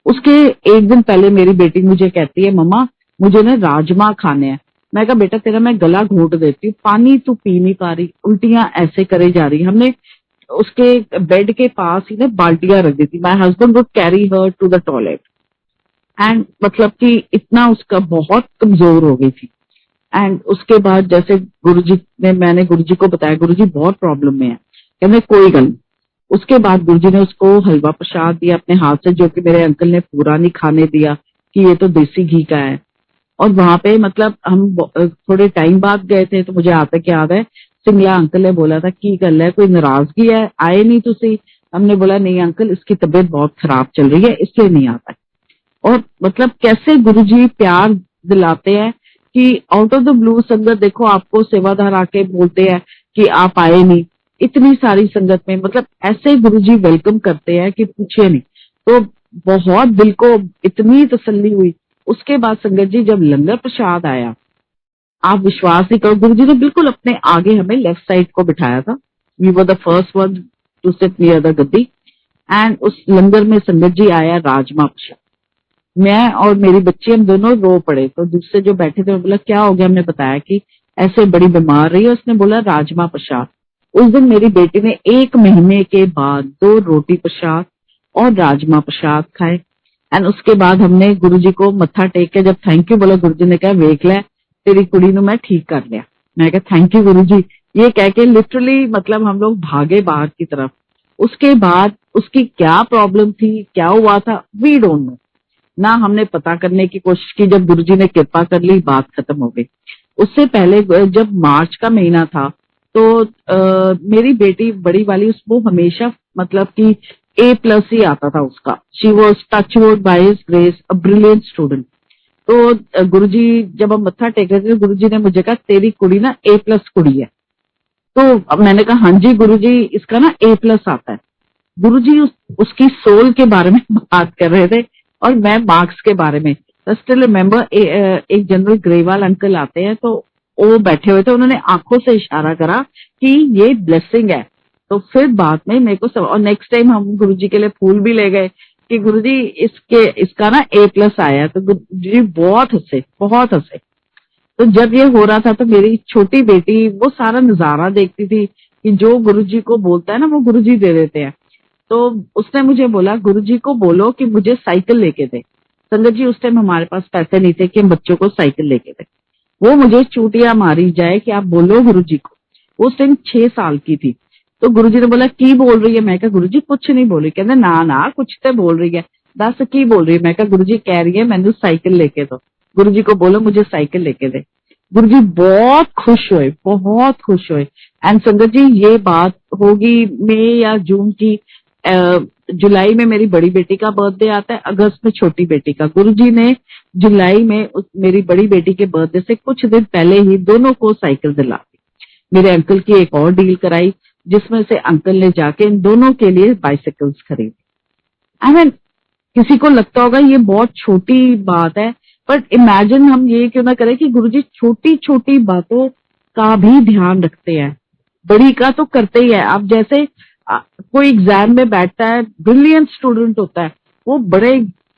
उसके एक दिन पहले मेरी बेटी मुझे कहती है मम्मा मुझे ना राजमा खाने हैं। मैं कहा बेटा तेरा मैं गला घोट देती हूँ, पानी तू पी नहीं पा रही, उल्टियां ऐसे करे जा रही। हमने उसके बेड के पास ही ना बाल्टियां रख दी थी। My husband would carry her to the toilet, and मतलब कि इतना उसका बहुत कमजोर हो गई थी। एंड उसके बाद जैसे मैंने गुरुजी को बताया गुरुजी बहुत प्रॉब्लम में है, कहने कोई गल। उसके बाद गुरुजी ने उसको हलवा प्रसाद दिया अपने हाथ से, जो कि मेरे अंकल ने पूरा नहीं खाने दिया कि ये तो देसी घी का है। और वहां पे मतलब हम थोड़े टाइम बाद गए थे, तो मुझे आता क्या याद है, सिंगला अंकल ने बोला था की गल है, कोई नाराजगी है, आए नहीं तुसी। हमने बोला नहीं अंकल इसकी तबीयत बहुत खराब चल रही है इसलिए नहीं आता है। और मतलब कैसे गुरुजी प्यार दिलाते हैं कि आउट ऑफ द ब्लू। संगत देखो आपको सेवादार आके बोलते हैं कि आप आए नहीं, इतनी सारी संगत में मतलब ऐसे गुरुजी वेलकम करते हैं कि पूछिए नहीं। तो बहुत दिल को इतनी तसल्ली हुई। उसके बाद संगत जी जब लंगर प्रसाद आया, आप विश्वास नहीं करो, गुरुजी ने बिल्कुल अपने आगे हमें लेफ्ट साइड को बिठाया था। We were the first one to sit near the gaddi. And उस लंगर में संगत जी आया राजमा प्रसाद। मैं और मेरी बच्ची हम दोनों रो पड़े। तो दूसरे जो बैठे थे बोला क्या हो गया, हमने बताया कि ऐसे बड़ी बीमार रही है। उसने बोला राजमा प्रसाद। उस दिन मेरी बेटी ने 1 महीने के बाद 2 रोटी प्रसाद और राजमा प्रसाद खाए। एंड उसके बाद हमने गुरुजी को मत्था टेक के जब थैंक यू बोला, गुरुजी ने कहा वेख ले तेरी कुड़ी नु मैं ठीक कर लिया। मैं कहा थैंक यू गुरुजी। ये कह के लिटरली मतलब हम लोग भागे बाहर की तरफ। उसके बाद उसकी क्या प्रॉब्लम थी, क्या हुआ था, वी डोंट नो ना। हमने पता करने की कोशिश की, जब गुरुजी ने कृपा कर ली बात खत्म हो गई। उससे पहले जब मार्च का महीना था तो मेरी बेटी बड़ी वाली उसको हमेशा मतलब कि A+ ही आता था उसका। She was touchwood by his grace a brilliant student. तो गुरुजी जब हम मत्था टेक रहे थे तो गुरुजी ने मुझे कहा तेरी कुड़ी ना A+ कुड़ी है। तो अब मैंने कहा हाँ जी गुरुजी, इसका ना A+ आता है। गुरुजी उसकी सोल के बारे में बात कर रहे थे और मैं मार्क्स के बारे में। स्टिल रिमेम्बर एक जनरल ग्रेवाल अंकल आते हैं, तो वो बैठे हुए थे, उन्होंने आंखों से इशारा करा कि ये ब्लेसिंग है। तो फिर बाद में मेरे को और नेक्स्ट टाइम हम गुरुजी के लिए फूल भी ले गए कि गुरुजी इसका ना A+ आया है। तो गुरुजी बहुत हंसे, बहुत हंसे। तो जब ये हो रहा था तो मेरी छोटी बेटी वो सारा नजारा देखती थी कि जो गुरुजी को बोलता है ना वो गुरुजी दे देते हैं। तो उसने मुझे बोला गुरुजी को बोलो कि मुझे साइकिल लेके दे। संगत जी उस टाइम हमारे पास पैसे नहीं थे कि हम बच्चों को साइकिल लेके दे। वो मुझे चूटियां मारी जाए कि आप बोलो गुरुजी को। वो उस टाइम 6 साल की थी। तो गुरुजी ने बोला की बोल रही है? मैं कहा गुरुजी कुछ नहीं बोल रही। कहते ना ना कुछ तो बोल रही है, दस की बोल रही है? मैं कहा गुरुजी कह रही है मैंने साइकिल लेके दो, गुरुजी को बोलो मुझे साइकिल लेके दे। गुरुजी बहुत खुश हुए, बहुत खुश हुए। एंड संगत जी ये बात होगी मई या जून की। जुलाई में मेरी बड़ी बेटी का बर्थडे आता है, अगस्त में छोटी बेटी का। गुरुजी ने जुलाई में मेरी बड़ी बेटी के बर्थडे से कुछ दिन पहले ही दोनों को साइकिल दिला दी। मेरे अंकल की एक और डील कराई जिसमें से अंकल ने जाके इन दोनों के लिए बाइसिकल्स खरीदी। आई मीन किसी को लगता होगा ये बहुत छोटी बात है, बट इमेजिन हम ये क्यों ना करें कि गुरुजी छोटी छोटी बातों का भी ध्यान रखते हैं, बड़ी का तो करते ही है। आप जैसे कोई एग्जाम में बैठता है, ब्रिलियंट स्टूडेंट होता है, वो बड़े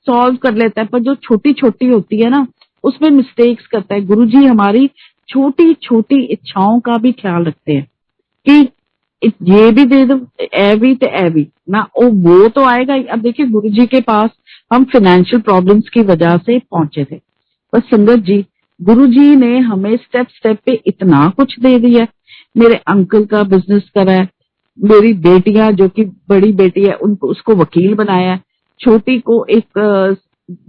सॉल्व कर लेता है, पर जो छोटी छोटी होती है ना उसमें मिस्टेक्स करता है। गुरुजी हमारी छोटी छोटी इच्छाओं का भी ख्याल रखते हैं कि ये भी दे दो, ए भी ना वो तो आएगा ही। अब देखिए गुरुजी के पास हम फाइनेंशियल प्रॉब्लम्स की वजह से पहुंचे थे, पर संगत जी गुरुजी ने हमें स्टेप स्टेप पे इतना कुछ दे दिया है। मेरे अंकल का बिजनेस करा है, मेरी बेटियां जो कि बड़ी बेटी है उनको उसको वकील बनाया है, छोटी को एक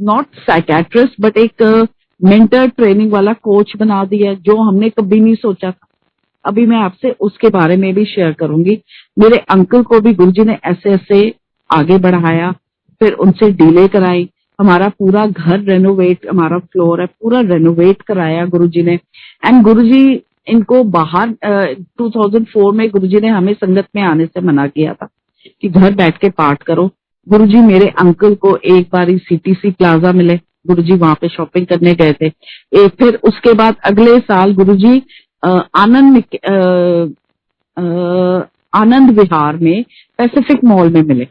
नॉट साइकेट्रिस्ट बट एक मेंटर ट्रेनिंग वाला कोच बना दिया, जो हमने कभी नहीं सोचा था। अभी मैं आपसे उसके बारे में भी शेयर करूंगी। मेरे अंकल को भी गुरुजी ने ऐसे ऐसे आगे बढ़ाया, फिर उनसे डीले कराई। हमारा पूरा घर रेनोवेट, हमारा फ्लोर है पूरा रेनोवेट कराया गुरुजी ने। एंड गुरुजी इनको बाहर 2004 में गुरुजी ने हमें संगत में आने से मना किया था कि घर बैठ के पाठ करो। गुरुजी मेरे अंकल को एक बार CTC प्लाजा मिले, गुरुजी वहां पे शॉपिंग करने गए थे। फिर उसके बाद अगले साल गुरुजी आनंद विहार में पैसिफिक मॉल में मिले।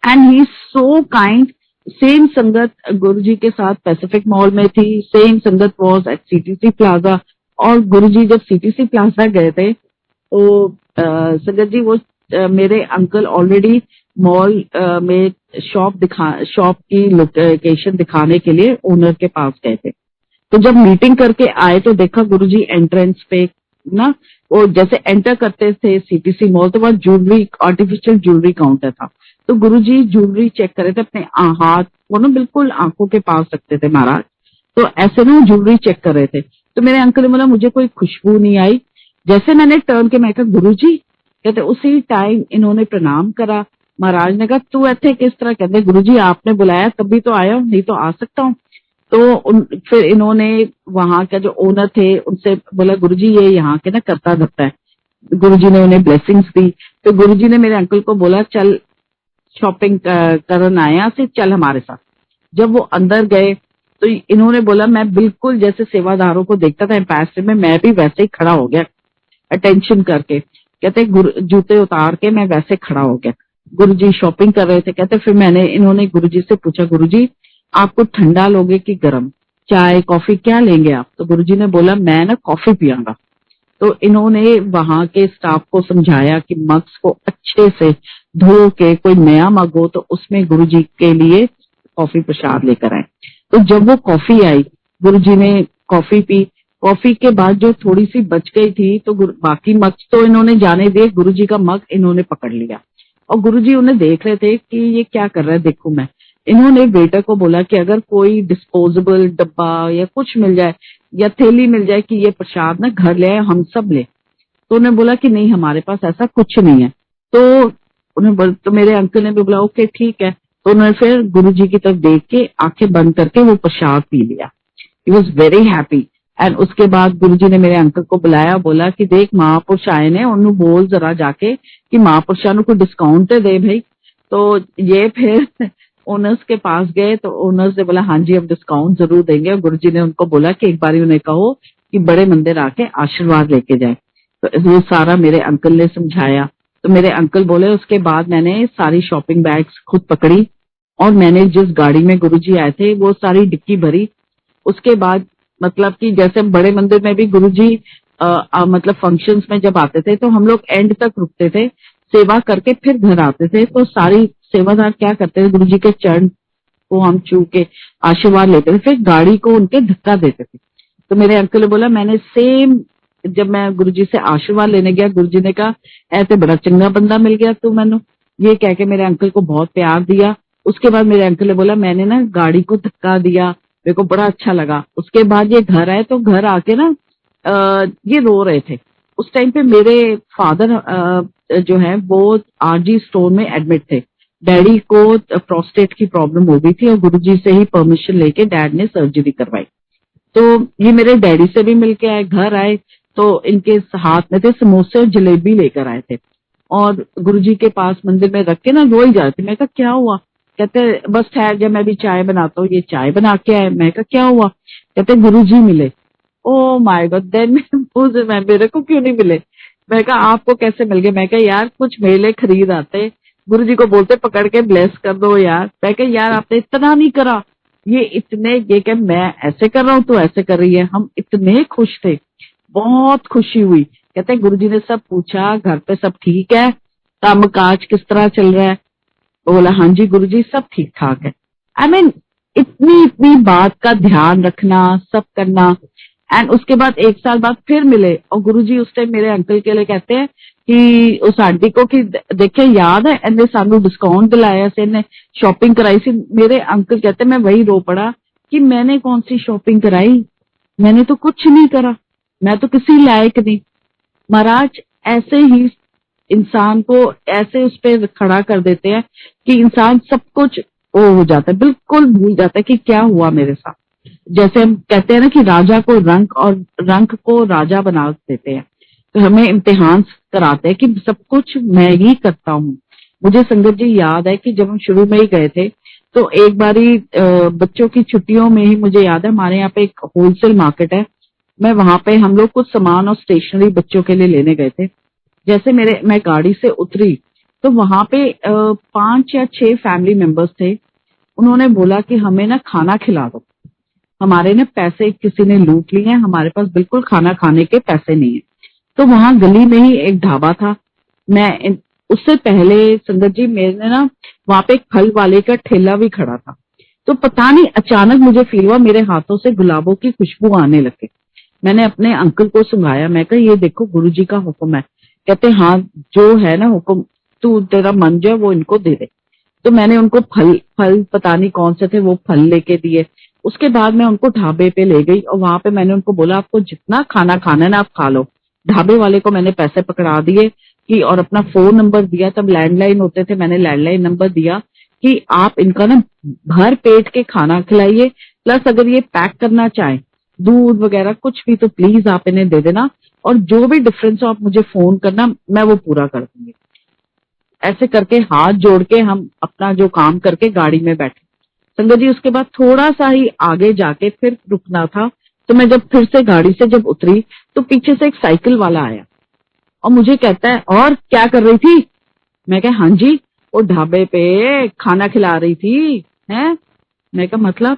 And he so kind. Same संगत गुरुजी के साथ पैसिफिक मॉल में थी, सेम संगत वाज एट CTC प्लाजा। और गुरुजी जब CTC प्लाजा गए थे तो संगत जी वो मेरे अंकल ऑलरेडी मॉल में शॉप की लोकेशन दिखाने के लिए ओनर के पास गए थे। तो जब मीटिंग करके आए तो देखा गुरुजी एंट्रेंस पे ना, वो जैसे एंटर करते थे CTC मॉल तो वहाँ ज्वेलरी, आर्टिफिशियल ज्वेलरी काउंटर था। तो गुरुजी ज्वेलरी चेक कर रहे थे अपने हाथ, वो ना बिल्कुल आंखों के पास रखते थे महाराज, तो ऐसे ना ज्वेलरी चेक कर रहे थे। तो मेरे अंकल ने बोला मुझे कोई खुशबू नहीं आई। जैसे मैंने टर्न के मैं कहा गुरुजी, कहते उसी टाइम इन्होंने प्रणाम करा। महाराज ने कहा तू ऐसे किस तरह? कहते गुरुजी आपने बुलाया तभी तो आया हूं, नहीं तो आ सकता हूँ। तो फिर इन्होंने वहां का जो ओनर थे उनसे बोला गुरुजी ये यहाँ के ना करता धरता है। गुरुजी ने उन्हें ब्लेसिंग्स दी। तो गुरुजी ने मेरे अंकल को बोला चल शॉपिंग करन आया से, चल हमारे साथ। जब वो अंदर गए तो इन्होंने बोला, मैं बिल्कुल जैसे सेवादारों को देखता था एम्पायर स्टेट में, मैं भी वैसे ही खड़ा हो गया अटेंशन करके। कहते जूते उतार के मैं वैसे खड़ा हो गया। गुरुजी शॉपिंग कर रहे थे। कहते फिर इन्होंने गुरुजी से पूछा, गुरुजी आपको ठंडा लोगे कि गर्म, चाय कॉफी क्या लेंगे आप? तो गुरुजी ने बोला मैं ना कॉफी पियांगा। तो इन्होंने वहां के स्टाफ को समझाया कि मग्स को अच्छे से धो के, कोई नया मग हो तो उसमें गुरुजी के लिए कॉफी प्रसाद लेकर आए। तो जब वो कॉफी आई, गुरुजी ने कॉफी पी। कॉफी के बाद जो थोड़ी सी बच गई थी तो बाकी मग तो इन्होंने जाने दिए, गुरुजी का मग इन्होंने पकड़ लिया। और गुरुजी उन्हें देख रहे थे कि ये क्या कर रहा है, देखो मैं। इन्होंने वेटर को बोला कि अगर कोई डिस्पोजेबल डब्बा या कुछ मिल जाए या थैली मिल जाए कि ये प्रसाद ना घर ले आए, हम सब ले। तो उन्होंने बोला कि नहीं हमारे पास ऐसा कुछ नहीं है। तो तो मेरे अंकल ने भी बोला ओके ठीक है। तो उन्होंने फिर गुरुजी की तरफ देख के आंखें बंद करके वो प्रसाद पी लिया। He was very happy. And उसके बाद गुरुजी ने मेरे अंकल को बुलाया, बोला कि देख महापुरुष आए ने, उन्होंने बोल जरा जाके कि महापुरुषा को डिस्काउंट दे भाई। तो ये फिर ओनर्स के पास गए तो ओनर्स ने बोला हाँ जी अब डिस्काउंट जरूर देंगे। और गुरुजी ने उनको बोला कि एक बार उन्हें कहो कि बड़े मंदिर आके आशीर्वाद लेके जाए। तो वो सारा मेरे अंकल ने समझाया। तो मेरे अंकल बोले उसके बाद मैंने सारी शॉपिंग बैग्स खुद पकड़ी और मैंने जिस गाड़ी में गुरुजी आए थे वो सारी डिक्की भरी। उसके बाद मतलब कि जैसे बड़े मंदिर में भी गुरुजी मतलब फंक्शंस में जब आते थे तो हम लोग एंड तक रुकते थे, सेवा करके फिर घर आते थे। तो सारी सेवादार क्या करते थे, गुरुजी के चरण को हम छू के आशीर्वाद लेते थे, फिर गाड़ी को उनके धक्का देते थे। तो मेरे अंकल ने बोला मैंने सेम जब मैं गुरुजी से आशीर्वाद लेने गया, गुरुजी ने कहा ऐसे बड़ा चंगा बंदा मिल गया तू मैनू, ये कह के मेरे अंकल को बहुत प्यार दिया। उसके बाद मेरे अंकल ने बोला मैंने ना गाड़ी को धक्का दिया, मेरे को बड़ा अच्छा लगा। उसके बाद ये घर आए तो घर आके ना ये रो रहे थे। उस टाइम पे मेरे फादर जो है वो आरजी स्टोर में एडमिट थे। डैडी को प्रोस्टेट की प्रॉब्लम हो गई थी और गुरुजी से ही परमिशन लेके डैड ने सर्जरी करवाई। तो ये मेरे डैडी से भी मिलके आए, घर आए तो इनके हाथ में थे समोसे और जलेबी लेकर आए थे और गुरुजी के पास मंदिर में रख के ना रो ही जा रहे थे। मैं कहा क्या हुआ? कहते बस ठहर जा मैं भी चाय बनाता हूँ। ये चाय बना के आए। मैं कहा क्या हुआ? कहते गुरुजी मिले। Oh my God. देन मैं मेरे को क्यों नहीं मिले? मैं कहा आपको कैसे मिल गए? मैं कहा यार कुछ मेरे लिए खरीद आते, गुरुजी को बोलते पकड़ के ब्लेस कर दो यार। मैं कहा यार आपने इतना नहीं करा, ये इतने ये कि मैं ऐसे कर रहा हूँ तो ऐसे कर रही है। हम इतने खुश थे, बहुत खुशी हुई। कहते गुरुजी ने सब पूछा घर पे सब ठीक है, काम काज किस तरह चल रहा है? तो बोला हाँ जी गुरुजी सब ठीक ठाक है। आई मीन इतनी इतनी बात का ध्यान रखना, सब करना। एंड उसके बाद एक साल बाद फिर मिले और गुरुजी उस टाइम मेरे अंकल के लिए कहते हैं कि उस आंटी को कि देखे याद है इन्हें सानू डिस्काउंट दिलाया से, इन्हें शॉपिंग कराई सी। मेरे अंकल कहते मैं वही रो पड़ा कि मैंने कौन सी शॉपिंग कराई, मैंने तो कुछ नहीं करा, मैं तो किसी लायक नहीं। महाराज ऐसे ही इंसान को ऐसे उस पर खड़ा कर देते हैं कि इंसान सब कुछ वो हो जाता है, बिल्कुल भूल जाता है कि क्या हुआ मेरे साथ। जैसे हम कहते हैं ना कि राजा को रंक और रंक को राजा बना देते हैं, तो हमें इम्तिहान कराते हैं कि सब कुछ मैं ही करता हूँ। मुझे संगत जी याद है कि जब हम शुरू में ही गए थे तो एक बारी बच्चों की छुट्टियों में ही मुझे याद है हमारे यहाँ पे एक होलसेल मार्केट है, मैं वहां पे हम लोग कुछ सामान और स्टेशनरी बच्चों के लिए लेने गए थे। जैसे मैं गाड़ी से उतरी तो वहां पे 5 या 6 फैमिली मेंबर्स थे। उन्होंने बोला कि हमें ना खाना खिला दो, हमारे ना पैसे किसी ने लूट लिए हैं, हमारे पास बिल्कुल खाना खाने के पैसे नहीं है। तो वहां गली में ही एक ढाबा था। मैं उससे पहले संगत जी मेरे ना वहां पे एक फल वाले का ठेला भी खड़ा था। तो पता नहीं अचानक मुझे फील हुआ मेरे हाथों से गुलाबों की खुशबू आने लगे। मैंने अपने अंकल को सुनाया, मैं कहा ये देखो गुरुजी का हुक्म है। कहते हाँ जो है ना हुक्म, तू तेरा मन जो है वो इनको दे दे। तो मैंने उनको फल पता नहीं कौन से थे वो फल लेके दिए। उसके बाद मैं उनको ढाबे पे ले गई और वहां पे मैंने उनको बोला आपको जितना खाना खाना है ना आप खा लो। ढाबे वाले को मैंने पैसे पकड़ा दिए कि और अपना फोन नंबर दिया, तब लैंडलाइन होते थे, मैंने लैंडलाइन नंबर दिया कि आप इनका ना भर पेट के खाना खिलाइए, प्लस अगर ये पैक करना चाहें दूध वगैरह कुछ भी तो प्लीज आप इन्हें दे देना और जो भी डिफरेंस हो आप मुझे फोन करना, मैं वो पूरा कर दूंगी। ऐसे करके हाथ जोड़ के हम अपना जो काम करके गाड़ी में बैठे। संगत जी उसके बाद थोड़ा सा ही आगे जाके फिर रुकना था, तो मैं जब फिर से गाड़ी से जब उतरी तो पीछे से एक साइकिल वाला आया और मुझे कहता है और क्या कर रही थी? मैं कहा हाँ जी वो ढाबे पे खाना खिला रही थी है। मैं कहा मतलब?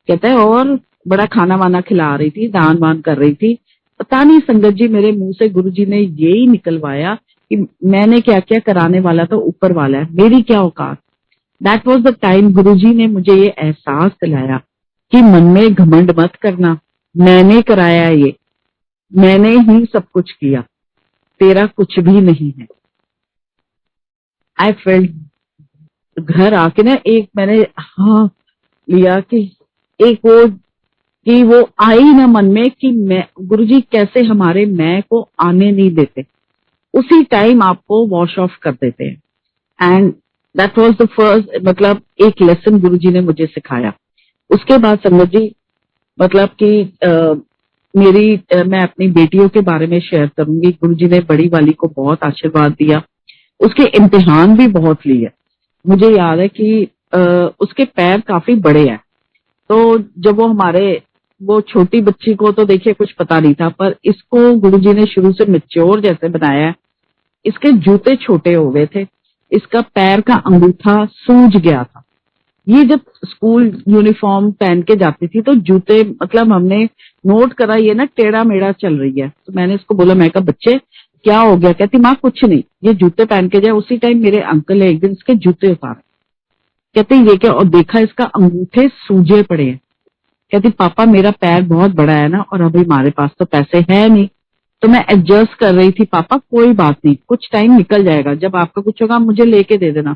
कहता है और बड़ा खाना वाना खिला रही थी, दान वान कर रही थी। पता नहीं संगत जी मेरे मुंह से गुरुजी ने यही निकलवाया कि मैंने क्या क्या कराने वाला तो ऊपर वाला है, मेरी क्या औकात। दैट वॉज द टाइम गुरुजी ने मुझे ये एहसास दिलाया कि मन में घमंड मत करना, मैंने कराया ये, मैंने ही सब कुछ किया, तेरा कुछ भी नहीं है। आई फेल्ट घर आके ना एक मैंने हाँ लिया कि एक वो आई ना मन में कि मैं गुरुजी कैसे हमारे मैं को आने नहीं देते, उसी टाइम आपको वॉश ऑफ कर देते हैं। And that was the first, मतलब एक लेसन गुरुजी ने मुझे सिखाया। उसके बाद संगत जी मतलब कि मैं अपनी बेटियों के बारे में शेयर करूंगी। गुरुजी ने बड़ी वाली को बहुत आशीर्वाद दिया, उसके इम्तिहान भी बहुत लिए। मुझे याद है कि उसके पैर काफी बड़े हैं, तो जब वो छोटी बच्ची को तो देखिए कुछ पता नहीं था, पर इसको गुरुजी ने शुरू से मैच्योर जैसे बनाया है। इसके जूते छोटे हो गए थे, इसका पैर का अंगूठा सूज गया था। ये जब स्कूल यूनिफॉर्म पहन के जाती थी तो जूते, मतलब हमने नोट करा ये ना टेढ़ा मेढ़ा चल रही है। तो मैंने इसको बोला, मैं कहा बच्चे क्या हो गया? कहती माँ कुछ नहीं, ये जूते पहन के जाए। उसी टाइम मेरे अंकल ने एक दिन इसके जूते उतारे। कहते ये क्या? और देखा इसका अंगूठे सूजे पड़े हैं। कहती पापा मेरा पैर बहुत बड़ा है ना, और अभी हमारे पास तो पैसे है नहीं, तो मैं एडजस्ट कर रही थी। पापा कोई बात नहीं, कुछ टाइम निकल जाएगा, जब आपका कुछ होगा मुझे लेके दे देना।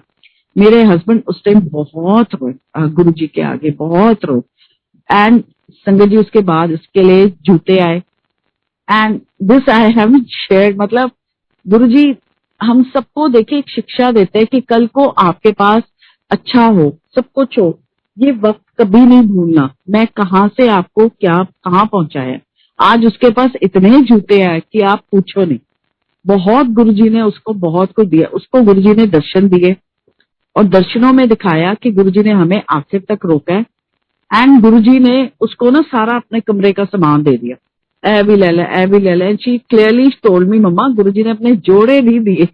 मेरे हस्बैंड उस टाइम बहुत रोए गुरुजी के आगे, बहुत रोए। एंड संगत जी उसके बाद इसके लिए जूते आए। And this I have shared, मतलब गुरुजी हम सबको देखिए एक शिक्षा देते हैं कि कल को आपके पास अच्छा हो, सब कुछ हो, ये वक्त कभी नहीं भूलना। मैं कहाँ से आपको क्या कहाँ पहुंचाया। आज उसके पास इतने जूते आए कि आप पूछो नहीं। बहुत गुरुजी ने उसको बहुत कुछ दिया। उसको गुरुजी ने दर्शन दिए और दर्शनों में दिखाया कि गुरुजी ने हमें आखिर तक रोका है। एंड गुरुजी ने उसको ना सारा अपने कमरे का सामान दे दिया, ए भी ले ले, ए भी ले ले। शी क्लियरली टोल्ड मी मम्मा गुरुजी ने अपने जोड़े नहीं दिए,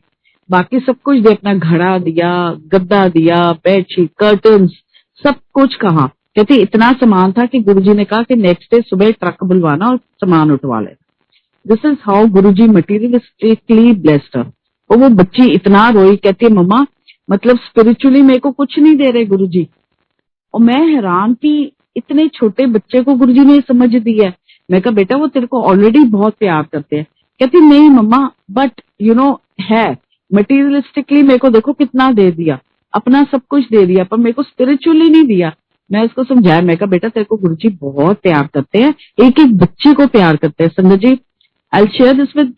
बाकी सब कुछ दे, अपना घड़ा दिया, गद्दा दिया, बेडशीट, कर्टन्स, सब कुछ। कहा? कहती इतना सामान था कि गुरुजी ने कहा कि नेक्स्ट डे सुबह ट्रक बुलवाना और सामान उठवा ले। This is how Guruji materialistically blessed हर। और वो बच्ची इतना रोई, कहती है मम्मा मतलब स्पिरिचुअली मेरे को कुछ नहीं दे रहे गुरुजी। और मैं हैरान कि इतने छोटे बच्चे को गुरुजी ने समझ दी है। मैं कहा बेटा वो तेरे को ऑलरेडी बहुत प्यार करते हैं। कहती नहीं मम्मा बट यू नो है मटीरियलिस्टिकली मेरे को देखो कितना दे दिया, अपना सब कुछ दे दिया, पर मेरे को स्पिरिचुअली नहीं दिया। मैं उसको समझाया, मैं कहा बेटा तेरे को गुरुजी बहुत प्यार करते हैं, एक एक बच्चे को प्यार करते हैं। Sangat ji I share this with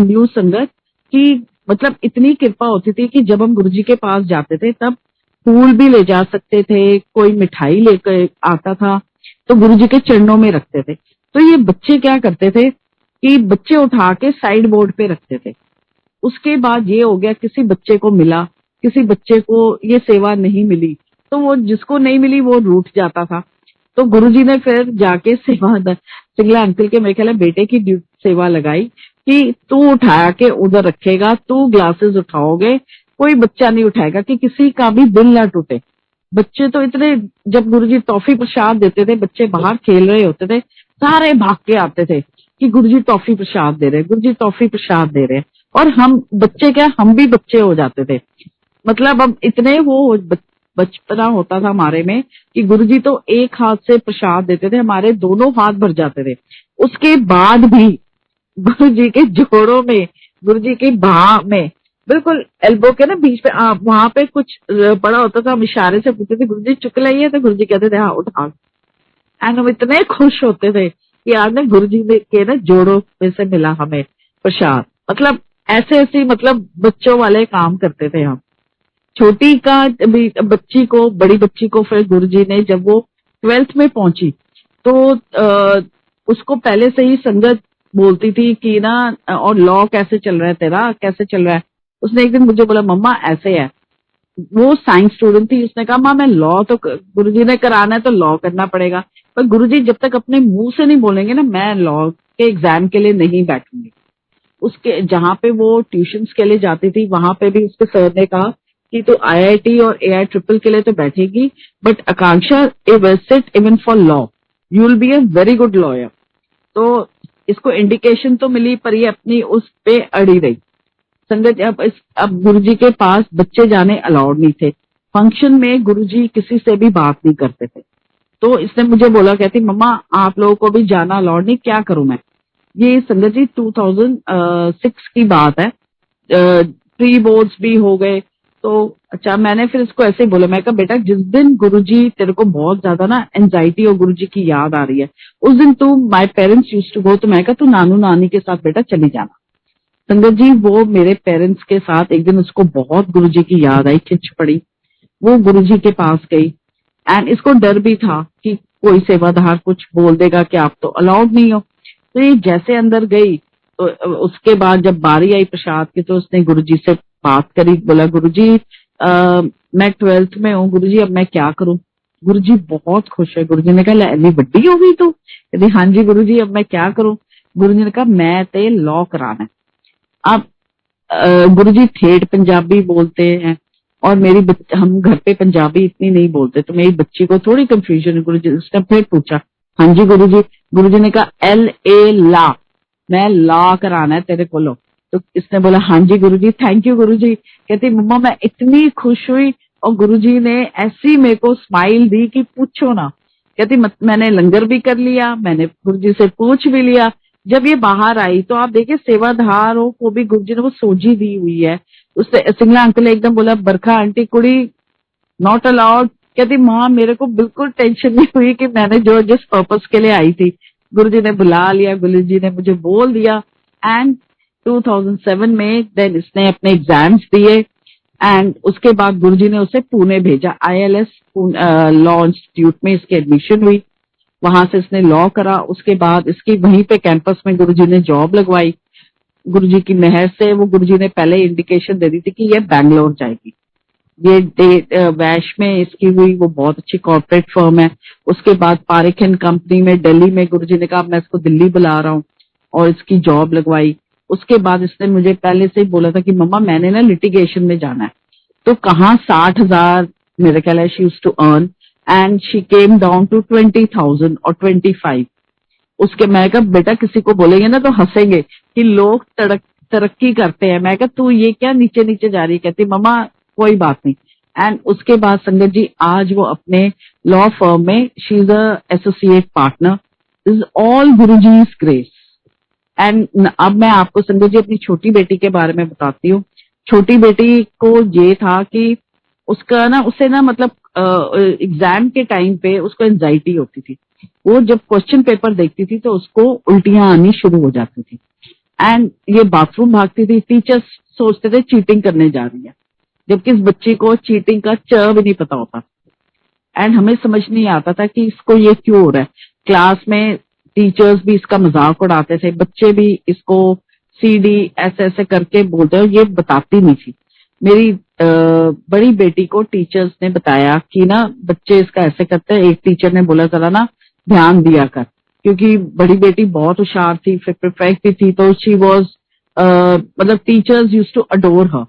new sangat कि मतलब इतनी कृपा होती थी कि जब हम गुरुजी के पास जाते थे तब फूल भी ले जा सकते थे, कोई मिठाई लेकर आता था तो गुरुजी के चरणों में रखते थे। तो ये बच्चे क्या करते थे कि बच्चे उठा के साइड बोर्ड पे रखते थे। उसके बाद ये हो गया किसी बच्चे को मिला, किसी बच्चे को ये सेवा नहीं मिली, तो वो जिसको नहीं मिली वो रूठ जाता था। तो गुरुजी ने फिर जाके सेवा सिंगला अंकल के मेरे ख्याल बेटे की सेवा लगाई कि तू उठा के उधर रखेगा, तू ग्लासेस उठाओगे, कोई बच्चा नहीं उठाएगा कि किसी का भी दिल ना टूटे। बच्चे तो इतने, जब गुरुजी टॉफी प्रसाद देते थे, बच्चे बाहर खेल रहे होते थे, सारे भाग के आते थे कि गुरुजी टॉफी प्रसाद दे रहे, गुरुजी टॉफी प्रसाद दे रहे। और हम बच्चे क्या, हम भी बच्चे हो जाते थे। मतलब अब इतने वो बचपना होता था हमारे में कि गुरुजी तो एक हाथ से प्रसाद देते थे, हमारे दोनों हाथ भर जाते थे। उसके बाद भी गुरुजी के जोड़ों में, गुरुजी की बाह में, बिल्कुल एल्बो के ना बीच पे वहां पे कुछ पड़ा होता था। हम इशारे से पूछते थे गुरुजी चुक लाइए, तो गुरुजी कहते थे हाँ उठा। एंड हम इतने खुश होते थे कि यार ना गुरुजी के ना जोड़ों में से मिला हमें प्रसाद। मतलब ऐसे ऐसे मतलब बच्चों वाले काम करते थे हम। छोटी का बच्ची को, बड़ी बच्ची को फिर गुरुजी ने जब वो 12th में पहुंची तो उसको पहले से ही संगत बोलती थी कि ना, और लॉ कैसे चल रहा है तेरा, कैसे चल रहा है। उसने एक दिन मुझे बोला मम्मा ऐसे है, वो साइंस स्टूडेंट थी, उसने कहा माँ मैं लॉ तो गुरुजी ने कराना है तो लॉ करना पड़ेगा, पर गुरुजी जब तक अपने मुंह से नहीं बोलेंगे ना मैं लॉ के एग्जाम के लिए नहीं बैठूंगी। उसके जहाँ पे वो ट्यूशंस के लिए जाती थी वहां पे भी उसके सर ने कहा कि तो IIT और AI ट्रिपल के लिए तो बैठेगी, but Aakanksha sit even for law, you will be a very good lawyer. तो इसको इंडिकेशन तो मिली पर ये अपनी उस पे अड़ी रही। संगत अब गुरुजी के पास बच्चे जाने अलाउड नहीं थे। फंक्शन में गुरुजी किसी से भी बात नहीं करते थे। तो इसने मुझे बोला, कहती मम्मा आप लोगों को भी जाना अलाउड नहीं, क्या करूं मैं। ये संगत जी 2006 की बात है, प्री बोर्ड्स भी हो गए। तो अच्छा मैंने फिर इसको ऐसे ही बोला, मैं कहा बेटा जिस दिन गुरुजी तेरे को बहुत ज्यादा ना एंजाइटी और गुरुजी की याद आ रही है उस दिन तू, my parents used to go, तो मैं कहा तू नानू नानी के साथ बेटा चली जाना। संगत जी वो मेरे पेरेंट्स के साथ एक दिन उसको बहुत गुरुजी की याद आई, खिंच पड़ी, वो गुरुजी के पास गई एंड इसको डर भी था कि कोई सेवादार कुछ बोल देगा कि आप तो अलाउड नहीं हो। तो ये जैसे अंदर गई तो उसके बाद जब बारी आई प्रसाद की तो उसने गुरुजी से बात करी, बोला गुरुजी मैं 12th में हूँ गुरुजी, अब मैं क्या करूं। गुरुजी बहुत खुश है। गुरुजी ने कहा इतनी बड़ी हो गई तू, कहती हाँ जी गुरुजी अब मैं क्या करूं। गुरुजी ने कहा मैं ते लॉ कराना है। अब गुरुजी ठेठ पंजाबी बोलते हैं और हम घर पे पंजाबी इतनी नहीं बोलते, तो मेरी बच्ची को थोड़ी कंफ्यूजन है। गुरुजी उसने फिर पूछा हाँ जी गुरुजी। गुरुजी ने कहा LA ला, मैं लॉ कराना है तेरे को। तो इसने बोला हाँ जी गुरुजी, थैंक यू गुरुजी। कहती मम्मा मैं इतनी खुश हुई और गुरुजी ने ऐसी मेरे को स्माइल दी कि पूछो ना। कहती मैंने लंगर भी कर लिया, मैंने गुरुजी से पूछ भी लिया। जब ये बाहर आई तो आप देखिए सेवादारों को भी गुरुजी ने वो सोजी दी हुई है। उससे सिंगला अंकल ने एकदम बोला बरखा आंटी कुड़ी नॉट अलाउड। कहती माँ मेरे को बिल्कुल टेंशन नहीं हुई कि मैंने जो जिस पर्पस के लिए आई थी गुरुजी ने बुला लिया, गुरुजी ने मुझे बोल दिया। एंड 2007 में देन इसने अपने एग्जाम्स दिए एंड उसके बाद गुरुजी ने उसे पुणे भेजा। ILS लॉ इंस्टीट्यूट में इसकी एडमिशन हुई, वहां से इसने लॉ करा। उसके बाद इसकी वहीं पे कैंपस में गुरुजी ने जॉब लगवाई। गुरुजी की मेहर से वो गुरुजी ने पहले इंडिकेशन दे दी थी कि ये बैंगलोर जाएगी। ये डेट वैश में इसकी हुई, वो बहुत अच्छी कॉर्पोरेट फर्म है। उसके बाद पारिक एंड कंपनी में दिल्ली में गुरुजी ने कहा मैं इसको दिल्ली बुला रहा हूँ और इसकी जॉब लगवाई। उसके बाद इसने मुझे पहले से ही बोला था कि मम्मा मैंने ना लिटिगेशन में जाना है। तो कहाँ 60,000 मेरे ख्याल है she used to earn and she came down to 20,000 और 25। उसके मैं कहा बेटा किसी को बोलेंगे ना तो हंसेंगे कि लोग तरक्की करते हैं। मैं कहा तू ये क्या नीचे नीचे जा रही है। कहती मम्मा कोई बात नहीं। एंड उसके बाद संगत जी आज वो अपने लॉ फर्म में she is a associate partner. Is all Guruji's grace. And अब मैं आपको संगत जी अपनी छोटी बेटी के बारे में बताती हूँ। छोटी बेटी को ये था कि उसका ना उसे ना मतलब एग्जाम के टाइम पे उसको एंजाइटी होती थी। वो जब क्वेश्चन पेपर देखती थी तो उसको उल्टियां आनी शुरू हो जाती थी एंड ये बाथरूम भागती थी। टीचर्स सोचते थे चीटिंग करने जा रही है, जबकि इस बच्ची को चीटिंग का च भी नहीं पता होता। एंड हमें समझ नहीं आता था कि इसको ये क्यों हो रहा है। क्लास में टीचर्स भी इसका मजाक उड़ाते थे, बच्चे भी इसको CD ऐसे ऐसे करके बोलते हैं, ये बताती नहीं थी। मेरी बड़ी बेटी को टीचर्स ने बताया कि ना बच्चे इसका ऐसे करते हैं। एक टीचर ने बोला जरा ना ध्यान दिया कर, क्योंकि बड़ी बेटी बहुत होशियार थी, परफेक्ट भी थी, तो शी वॉज मतलब teachers use to adore her.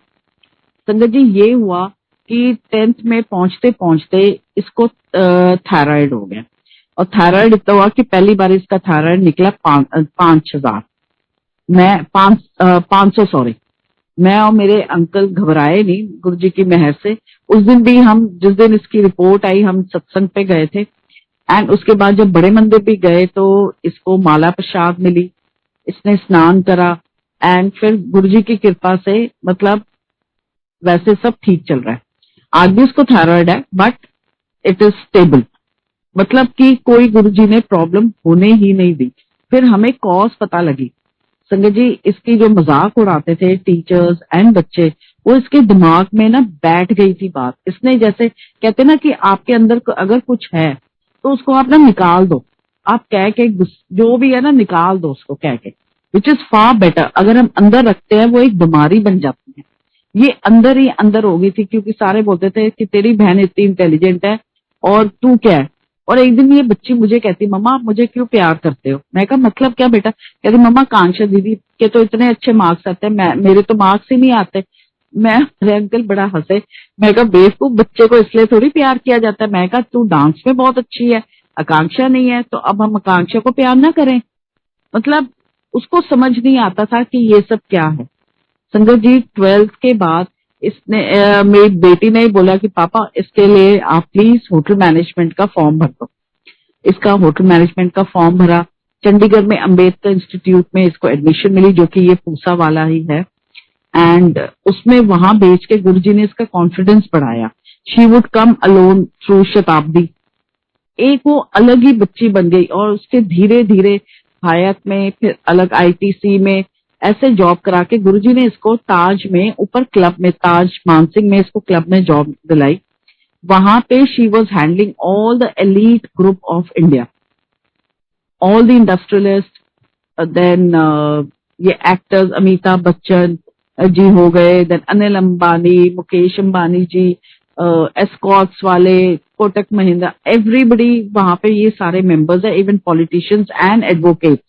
Sangat ji ये हुआ कि 10th में पहुंचते पहुंचते इसको थायराइड हो गया और थायराइड इतना हुआ कि पहली बार इसका थायराइड निकला 5,000। मैं 500 सॉरी। मैं और मेरे अंकल घबराए नहीं गुरुजी की मेहर से। उस दिन भी हम जिस दिन इसकी रिपोर्ट आई हम सत्संग पे गए थे एंड उसके बाद जब बड़े मंदिर भी गए तो इसको माला प्रसाद मिली, इसने स्नान करा एंड फिर गुरुजी की कृपा से मतलब वैसे सब ठीक चल रहा है। आज भी उसको थायराइड है बट इट इज स्टेबल, मतलब कि कोई गुरुजी ने प्रॉब्लम होने ही नहीं दी। फिर हमें कॉज पता लगी। संगत जी इसकी जो मजाक उड़ाते थे टीचर्स एंड बच्चे, वो इसके दिमाग में ना बैठ गई थी बात। इसने जैसे कहते ना कि आपके अंदर अगर कुछ है तो उसको आप ना निकाल दो, आप कह के जो भी है ना निकाल दो उसको कह के, विच इज फार बेटर। अगर हम अंदर रखते हैं वो एक बीमारी बन जाती है। ये अंदर ही अंदर हो गई थी क्योंकि सारे बोलते थे कि तेरी बहन इतनी इंटेलिजेंट है और तू क्या है। और एक दिन ये बच्ची मुझे कहती मम्मा आप मुझे क्यों प्यार करते हो। मैं कहा मतलब क्या बेटा। कहती मम्मा कांक्षा दीदी के तो इतने अच्छे मार्क्स आते हैं, मेरे तो मार्क्स ही नहीं आते। मेरे अंकल बड़ा हंसे। मैं कहा बेवकूफ, बच्चे को इसलिए थोड़ी प्यार किया जाता है। मैं कहा तू डांस में बहुत अच्छी है, आकांक्षा नहीं है, तो अब हम आकांक्षा को प्यार ना करें। मतलब उसको समझ नहीं आता था कि ये सब क्या है। संगत जी 12th के बाद इसने मेरी बेटी ने बोला कि पापा इसके लिए आप प्लीज होटल मैनेजमेंट का फॉर्म भर दो। इसका होटल मैनेजमेंट का फॉर्म भरा। चंडीगढ़ में अंबेडकर इंस्टीट्यूट में इसको एडमिशन मिली जो कि ये पूसा वाला ही है एंड उसमें वहां भेज के गुरुजी ने इसका कॉन्फिडेंस बढ़ाया। She would come alone through शताब्दी। एक वो अलग ही बच्ची बन गई और उसके धीरे धीरे हयात में, फिर अलग ITC में ऐसे जॉब करा के गुरुजी ने इसको ताज में ऊपर क्लब में, ताज मानसिंह में इसको क्लब में जॉब दिलाई। वहां पे she was handling all the elite group of India, all the industrialist, then ये एक्टर्स अमिताभ बच्चन जी हो गए, देन अनिल अंबानी, मुकेश अंबानी जी, एस्कॉर्ट्स वाले, कोटक महिंद्रा, एवरीबडी वहां पे ये सारे मेंबर्स है, even politicians and advocates.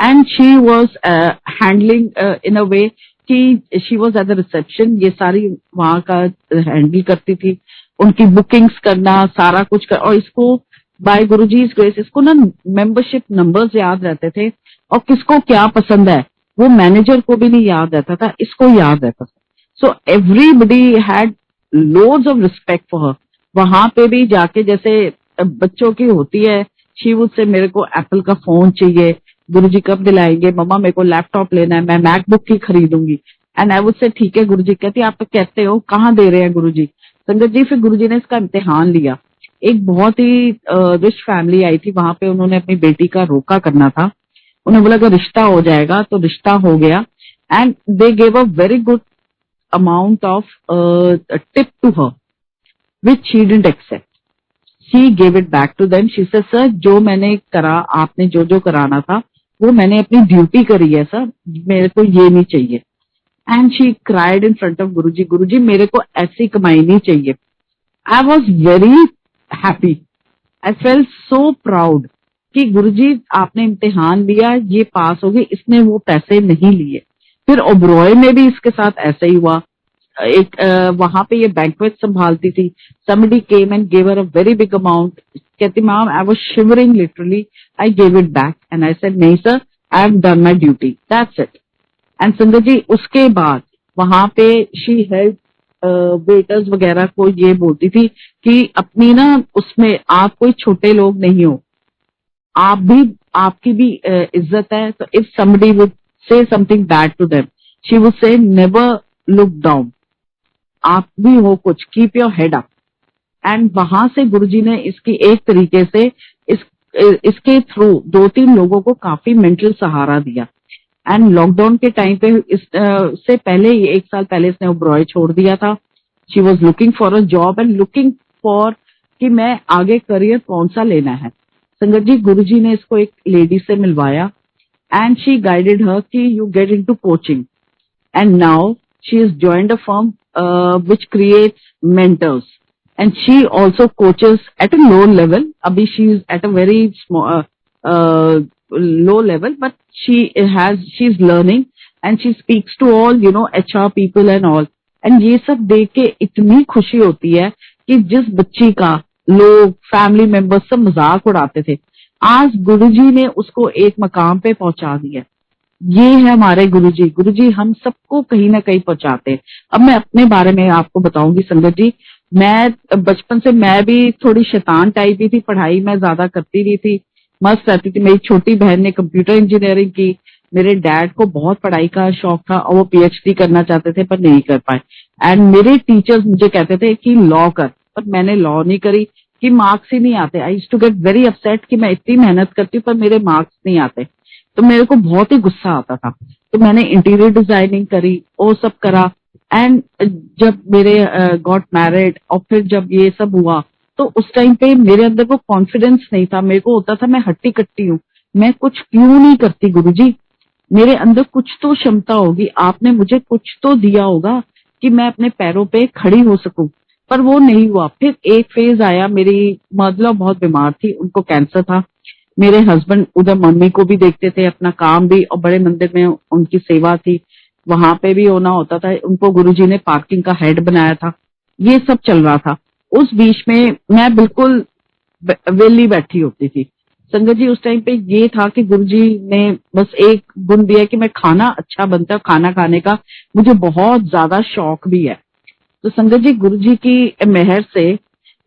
And she was handling in a way कि she was at the reception, ये सारी वहां का हैंडल करती थी, उनकी बुकिंग्स करना, सारा कुछ कर, और इसको बाय गुरुजी's ग्रेस इसको ना मेंबरशिप नंबर्स याद रहते थे, और किसको क्या पसंद है वो मैनेजर को भी नहीं याद रहता था, इसको याद रहता था। So everybody had loads of respect for her. वहां पे भी जाके जैसे बच्चों की होती है, शी वुड से मेरे को एप्पल का फोन चाहिए, गुरुजी कब दिलाएंगे, मम्मा मेरे को लैपटॉप लेना है, मैं मैकबुक ही खरीदूंगी। एंड आई वुड से ठीक है गुरुजी। कहती आप तो कहते हो, कहाँ दे रहे हैं गुरुजी। संगत जी फिर गुरुजी ने इसका इम्तिहान लिया। एक बहुत ही रिच फैमिली आई थी वहां पे, उन्होंने अपनी बेटी का रोका करना था, उन्हें बोला अगर रिश्ता हो जाएगा, तो रिश्ता हो गया। And they gave a very good amount of tip to her which she didn't accept. She gave it back to them. She said sir जो मैंने करा, आपने जो जो कराना था वो मैंने अपनी ड्यूटी करी है सर, मेरे को ये नहीं चाहिए। And she cried in front of Guruji, Guruji मेरे को ऐसी कमाई नहीं चाहिए। I was very happy, I felt so proud कि गुरुजी आपने इम्तिहान लिया, ये पास हो गई, इसने वो पैसे नहीं लिए। फिर ओबरॉय में भी इसके साथ ऐसा ही हुआ। एक वहां पे ये बैंक्वेट संभालती थी, somebody came and gave her a very big amount। कहती ma'am I was shivering literally, I gave it back and I said नहीं sir, I have done my duty, that's it. And sangat ji उसके बाद वहां पे she help waiters वगैरह को ये बोलती थी कि अपनी ना उसमें आप कोई छोटे लोग नहीं हो, आप भी, आपकी भी इज्जत है। तो if somebody would say something bad to them, she would say never look down, आप भी हो कुछ, keep your head up. And वहां से गुरुजी ने इसकी एक तरीके से इसके थ्रू 2-3 लोगों को काफी मेंटल सहारा दिया। एंड लॉकडाउन के टाइम पे से पहले, 1 साल पहले इसने ओबरॉय छोड़ दिया था। She was looking for a job and looking for कि मैं आगे करियर कौन सा लेना है। संगत जी गुरुजी ने इसको एक लेडी से मिलवाया एंड शी गाइडेड हर कि you get into coaching. And now she has joined a firm which creates mentors, and she also coaches at a low level. Abhi she is at a very small low level, but she is learning and she speaks to all HR people and all. And ये सब देख के इतनी खुशी होती है कि जिस बच्ची का लोग फैमिली मेंबर्स सब मजाक उड़ाते थे, आज गुरुजी ने उसको एक मकाम पे पहुंचा दिया। ये है हमारे गुरुजी। गुरुजी हम सबको कहीं ना कहीं पहुंचाते हैं। अब मैं अपने बारे में आपको बताऊंगी संगत जी, मैं बचपन से मैं भी थोड़ी शैतान टाइप ही थी, पढ़ाई मैं ज्यादा करती नहीं थी, मस्त रहती थी। मेरी छोटी बहन ने कंप्यूटर इंजीनियरिंग की, मेरे डैड को बहुत पढ़ाई का शौक था और वो पीएचडी करना चाहते थे पर नहीं कर पाए। एंड मेरे टीचर्स मुझे कहते थे कि लॉ कर, पर मैंने लॉ नहीं करी कि मार्क्स ही नहीं आते। I used to get very upset कि मैं इतनी मेहनत करती हूँ पर मेरे मार्क्स नहीं आते, तो मेरे को बहुत ही गुस्सा आता था। तो मैंने इंटीरियर डिजाइनिंग करी, वो सब करा। एंड जब मेरे गॉट मैरिड और फिर जब ये सब हुआ, तो उस टाइम पे मेरे अंदर वो कॉन्फिडेंस नहीं था। मेरे को होता था मैं हट्टी कट्टी हूँ, मैं कुछ क्यों नहीं करती गुरुजी, मेरे अंदर कुछ तो क्षमता होगी, आपने मुझे कुछ तो दिया होगा कि मैं अपने पैरों पे खड़ी हो सकूं, पर वो नहीं हुआ। फिर एक फेज आया, मेरी मदर बहुत बीमार थी, उनको कैंसर था। मेरे हस्बैंड उधर मम्मी को भी देखते थे, अपना काम भी, और बड़े मंदिर में उनकी सेवा थी, वहां पे भी होना होता था। उनको गुरुजी ने पार्किंग का हेड बनाया था, ये सब चल रहा था। उस बीच में मैं बिल्कुल वेली बैठी होती थी। संगत जी उस टाइम पे ये था कि गुरुजी ने बस एक गुण दिया कि मैं खाना अच्छा बनता है, खाना खाने का मुझे बहुत ज्यादा शौक भी है। तो संगत जी गुरुजी की मेहर से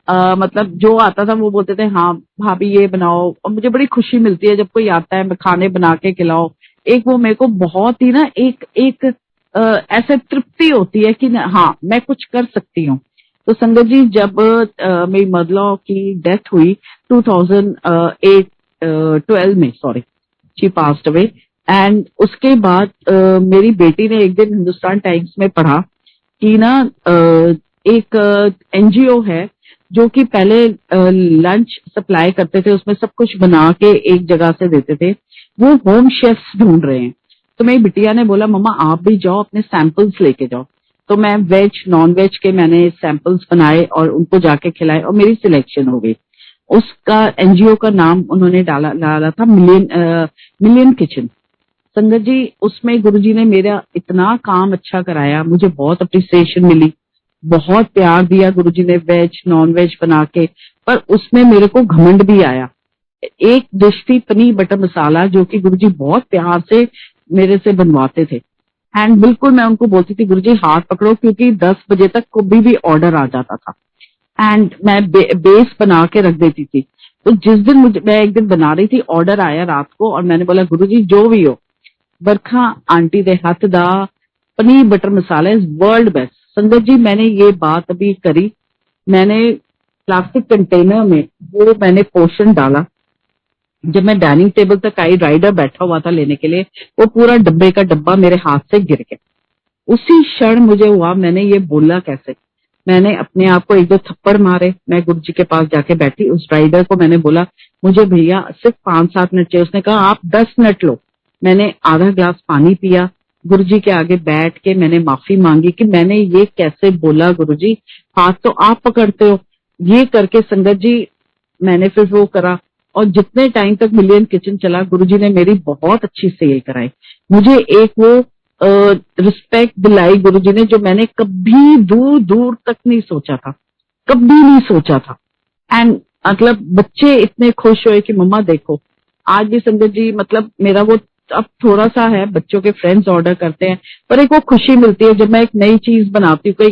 मतलब जो आता था वो बोलते थे हाँ भाभी ये बनाओ, और मुझे बड़ी खुशी मिलती है जब कोई आता है, मैं खाने बना के खिलाओ। एक वो मेरे को बहुत ही ना एक ऐसे तृप्ति होती है कि हाँ मैं कुछ कर सकती हूँ। तो संगत जी जब मेरी मदर की डेथ हुई 2008-12 में, sorry she passed away, and उसके बाद मेरी बेटी ने एक दिन हिंदुस्तान टाइम्स में पढ़ा कि ना एक एनजीओ है जो कि पहले लंच सप्लाई करते थे, उसमें सब कुछ बना के एक जगह से देते थे, वो होम शेफ्स ढूंढ रहे हैं। तो मेरी बिटिया ने बोला मम्मा आप भी जाओ, अपने सैंपल्स लेके जाओ। तो मैं वेज नॉन वेज के मैंने सैंपल्स बनाए और उनको जाके खिलाए और मेरी सिलेक्शन हो गई। उसका एनजीओ का नाम उन्होंने डाला था मिलियन किचन। संगत जी उसमें गुरुजी ने मेरा इतना काम अच्छा कराया, मुझे बहुत अप्रिसिएशन मिली, बहुत प्यार दिया गुरुजी ने वेज नॉन वेज बना के। पर उसमें मेरे को घमंड भी आया। एक डिश थी पनीर बटर मसाला जो कि गुरुजी बहुत प्यार से मेरे से बनवाते थे। एंड बिल्कुल मैं उनको बोलती थी गुरुजी हाथ पकड़ो, क्योंकि 10 बजे तक कभी भी ऑर्डर आ जाता था। एंड मैं बेस बना के रख देती थी। तो जिस दिन मैं एक दिन बना रही थी, ऑर्डर आया रात को और मैंने बोला गुरुजी जो भी हो, बरखा आंटी दे हथ दा paneer butter masala is world best. संगत जी मैंने ये बात अभी करी, मैंने प्लास्टिक कंटेनर में वो मैंने पोर्शन डाला। जब मैं डाइनिंग टेबल तक आई, राइडर बैठा हुआ था लेने के लिए, वो पूरा डब्बे का डब्बा मेरे हाथ से गिर गया। उसी क्षण मुझे हुआ मैंने ये बोला कैसे। मैंने अपने आप को एक दो थप्पड़ मारे, मैं गुरुजी के पास जाके बैठी, उस राइडर को मैंने बोला मुझे भैया सिर्फ 5-7 मिनट चाहिए। उसने कहा आप 10 मिनट लो। मैंने आधा ग्लास पानी पिया, गुरुजी के आगे बैठ के मैंने माफी मांगी कि मैंने ये कैसे बोला गुरुजी, हाथ तो आप पकड़ते हो। ये करके संगत जी मैंने फिर वो करा और जितने टाइम तक मिलियन किचन चला गुरुजी ने मेरी बहुत अच्छी सेल कराई। मुझे एक वो रिस्पेक्ट दिलाई गुरुजी ने जो मैंने कभी दूर दूर तक नहीं सोचा था, कभी नहीं सोचा था। एंड मतलब बच्चे इतने खुश हुए कि मम्मा देखो। आज भी संगत जी मतलब मेरा वो अब थोड़ा सा है, बच्चों के फ्रेंड्स ऑर्डर करते हैं, पर एक वो खुशी मिलती है जब मैं एक नई चीज बनाती हूँ।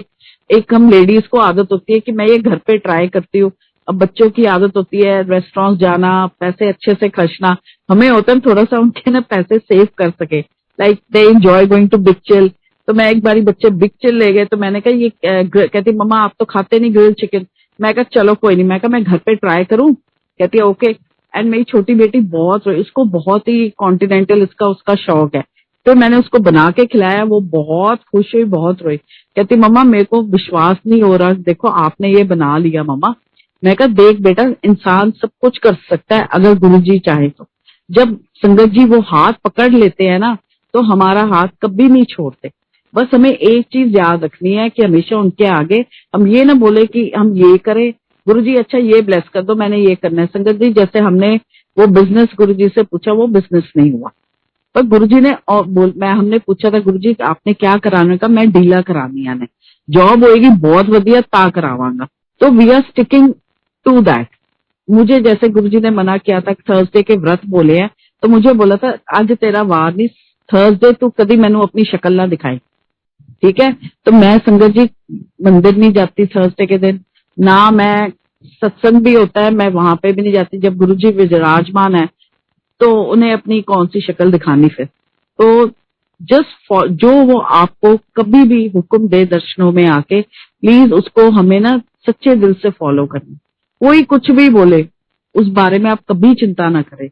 एक हम लेडीज को आदत होती है कि मैं ये घर पे ट्राई करती हूँ। अब बच्चों की आदत होती है रेस्टोरेंट जाना, पैसे अच्छे से खर्चना, हमें होता है थोड़ा सा उनके ना पैसे सेव कर सके। Like they enjoy going to Big Chill. तो मैं एक बारी बच्चे बिग चिल ले गए तो मैंने कहा ये कहती मम्मा आप तो खाते नहीं ग्रिल चिकन। मैं कहा चलो कोई नहीं, मैं कहा मैं घर पे ट्राई करूं। कहती है ओके। एंड मेरी छोटी बेटी बहुत इसको बहुत ही कॉन्टिनेंटल इसका उसका शौक है। तो मैंने उसको बना के खिलाया, वो बहुत खुश हुई, बहुत रोई। कहती मम्मा मेरे को विश्वास नहीं हो रहा, देखो आपने ये बना लिया मम्मा। मैं कहा देख बेटा इंसान सब कुछ कर सकता है अगर गुरुजी चाहे तो। जब संगत जी वो हाथ पकड़ लेते हैं ना तो हमारा हाथ कभी नहीं छोड़ते। बस हमें एक चीज याद रखनी है कि हमेशा उनके आगे हम ये ना बोले कि हम ये करें गुरुजी अच्छा ये ब्लेस कर दो मैंने ये करना है। संगत जी जैसे हमने वो बिजनेस गुरुजी से पूछा, वो बिजनेस नहीं हुआ। पर गुरुजी ने और हमने पूछा था गुरुजी आपने क्या कराने का, मैं डीला करानी आने जॉब होएगी बहुत वधिया ता करावांगा। तो we are sticking to that. मुझे जैसे गुरुजी ने मना किया था थर्सडे के व्रत बोले हैं, तो मुझे बोला था आज तेरा वार नहीं, थर्सडे तू कभी मैनू अपनी शक्ल ना दिखाई, ठीक है। तो मैं संगत जी मंदिर नहीं जाती थर्सडे के दिन, ना मैं सत्संग भी होता है मैं वहां पे भी नहीं जाती। जब गुरुजी विराजमान है तो उन्हें अपनी कौन सी शक्ल दिखानी फिर। तो जस्ट जो वो आपको कभी भी हुक्म दे दर्शनों में आके प्लीज उसको हमें ना सच्चे दिल से फॉलो करना। कोई कुछ भी बोले उस बारे में आप कभी चिंता ना करें।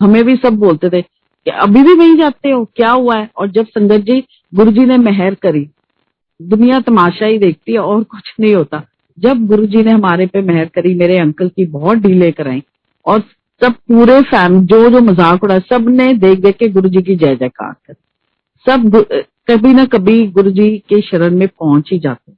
हमें भी सब बोलते थे कि अभी भी वहीं जाते हो क्या हुआ है। और जब संगत जी गुरुजी ने मेहर करी, दुनिया तमाशा ही देखती है और कुछ नहीं होता। जब गुरुजी ने हमारे पे मेहर करी, मेरे अंकल की बहुत डीले कराई और सब पूरे जो जो मजाक उड़ा सब ने देख देख के गुरुजी की जय जयकार कर। सब कभी ना कभी गुरुजी के शरण में पहुंच ही जाते।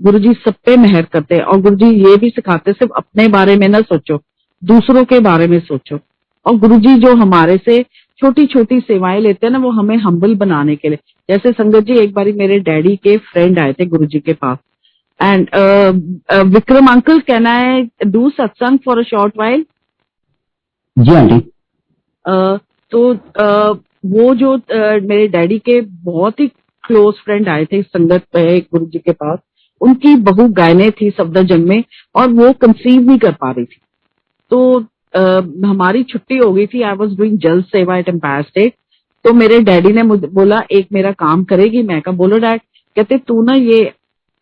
गुरुजी सब पे मेहर करते हैं और गुरुजी ये भी सिखाते सिर्फ अपने बारे में ना सोचो, दूसरों के बारे में सोचो। और गुरुजी जो हमारे से छोटी छोटी सेवाएं लेते हैं ना वो हमें हम्बल बनाने के लिए। जैसे संगत जी एक बारी मेरे डैडी के फ्रेंड आए थे गुरुजी के पास and Vikram uncle can I do satsang for a short while. जी आंटी। तो वो जो मेरे डैडी के बहुत ही क्लोज फ्रेंड आए थे संगत पे गुरुजी के पास, उनकी बहू गायने थी सफदरजंग में और वो कंसीव नहीं कर पा रही थी। तो हमारी छुट्टी हो गई थी, आई वॉज डूइंग जल सेवा एट एम्पायर स्टेट। तो मेरे डैडी ने मुझे बोला एक मेरा काम करेगी। मैं कहा बोलो डैड। कहते तू ना ये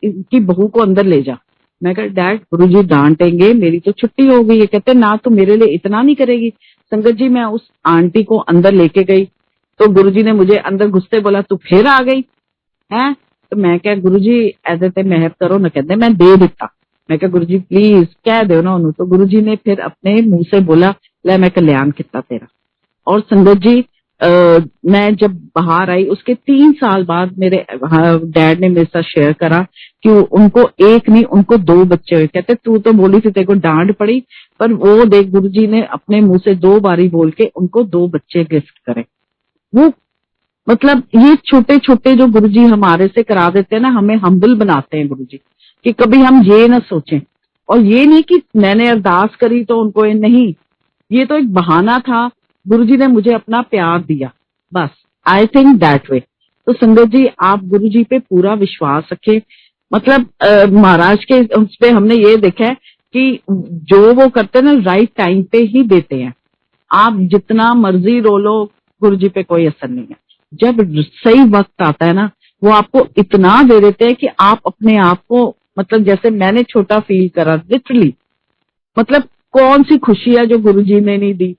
इनकी बहू को अंदर ले जा। मैं कहा डैड गुरुजी डांटेंगे, मेरी तो छुट्टी हो गई है। कहते ना तू मेरे लिए इतना नहीं करेगी। संगत जी मैं उस आंटी को अंदर लेके गई, तो गुरुजी ने मुझे अंदर घुसते बोला तू फिर आ गई है। तो मैं क्या गुरुजी ऐसे ते महब करो ना, कहते मैं दे दिता। मैं क्या गुरुजी प्लीज कह दो ना उन्होंने। तो गुरुजी ने फिर अपने मुंह से बोला ले मैं कल्याण किता तेरा। और संगत जी मैं जब बाहर आई उसके 3 साल बाद मेरे डैड ने मेरे साथ शेयर करा कि उनको एक नहीं उनको 2 बच्चे हुए। कहते तू तो बोली थी तेरे को डांट पड़ी, पर वो देख गुरुजी ने अपने मुंह से 2 बारी बोल के उनको 2 बच्चे गिफ्ट करे। वो मतलब ये छोटे छोटे जो गुरुजी हमारे से करा देते हैं ना, हमें हम्बल बनाते हैं गुरुजी, कि कभी हम ये ना सोचें। और ये नहीं कि मैंने अरदास करी तो उनको ये नहीं, ये तो एक बहाना था, गुरुजी ने मुझे अपना प्यार दिया बस। I think that way. तो संगत जी आप गुरुजी पे पूरा विश्वास रखें। मतलब महाराज के उस पे हमने ये देखा है कि जो वो करते हैं ना राइट टाइम पे ही देते हैं। आप जितना मर्जी रो लो गुरुजी पे कोई असर नहीं है। जब सही वक्त आता है ना वो आपको इतना दे देते हैं कि आप अपने आप को मतलब जैसे मैंने छोटा फील करा लिटरली। मतलब कौन सी खुशी है जो गुरुजी ने नहीं दी,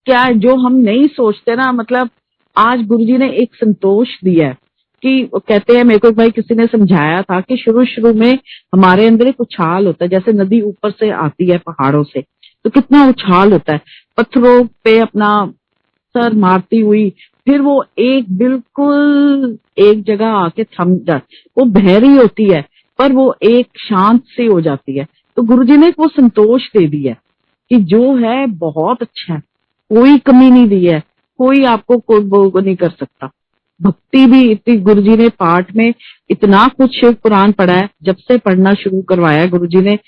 क्या है जो हम नहीं सोचते ना। मतलब आज गुरुजी ने एक संतोष दिया है कि कहते हैं, मेरे को एक भाई किसी ने समझाया था कि शुरू शुरू में हमारे अंदर एक उछाल होता है, जैसे नदी ऊपर से आती है पहाड़ों से तो कितना उछाल होता है, पत्थरों पे अपना सर मारती हुई, फिर वो एक बिल्कुल एक जगह आके थम जाती, वो बह रही होती है पर वो एक शांत सी हो जाती है। तो गुरुजी ने वो संतोष दे दिया कि जो है बहुत अच्छा है, कोई कमी नहीं दी है, कोई आपको कोई वो नहीं कर सकता। भक्ति भी इतनी गुरुजी ने पाठ में इतना कुछ शिव पुराण पढ़ा है, जब से पढ़ना शुरू करवाया गुरुजी ने।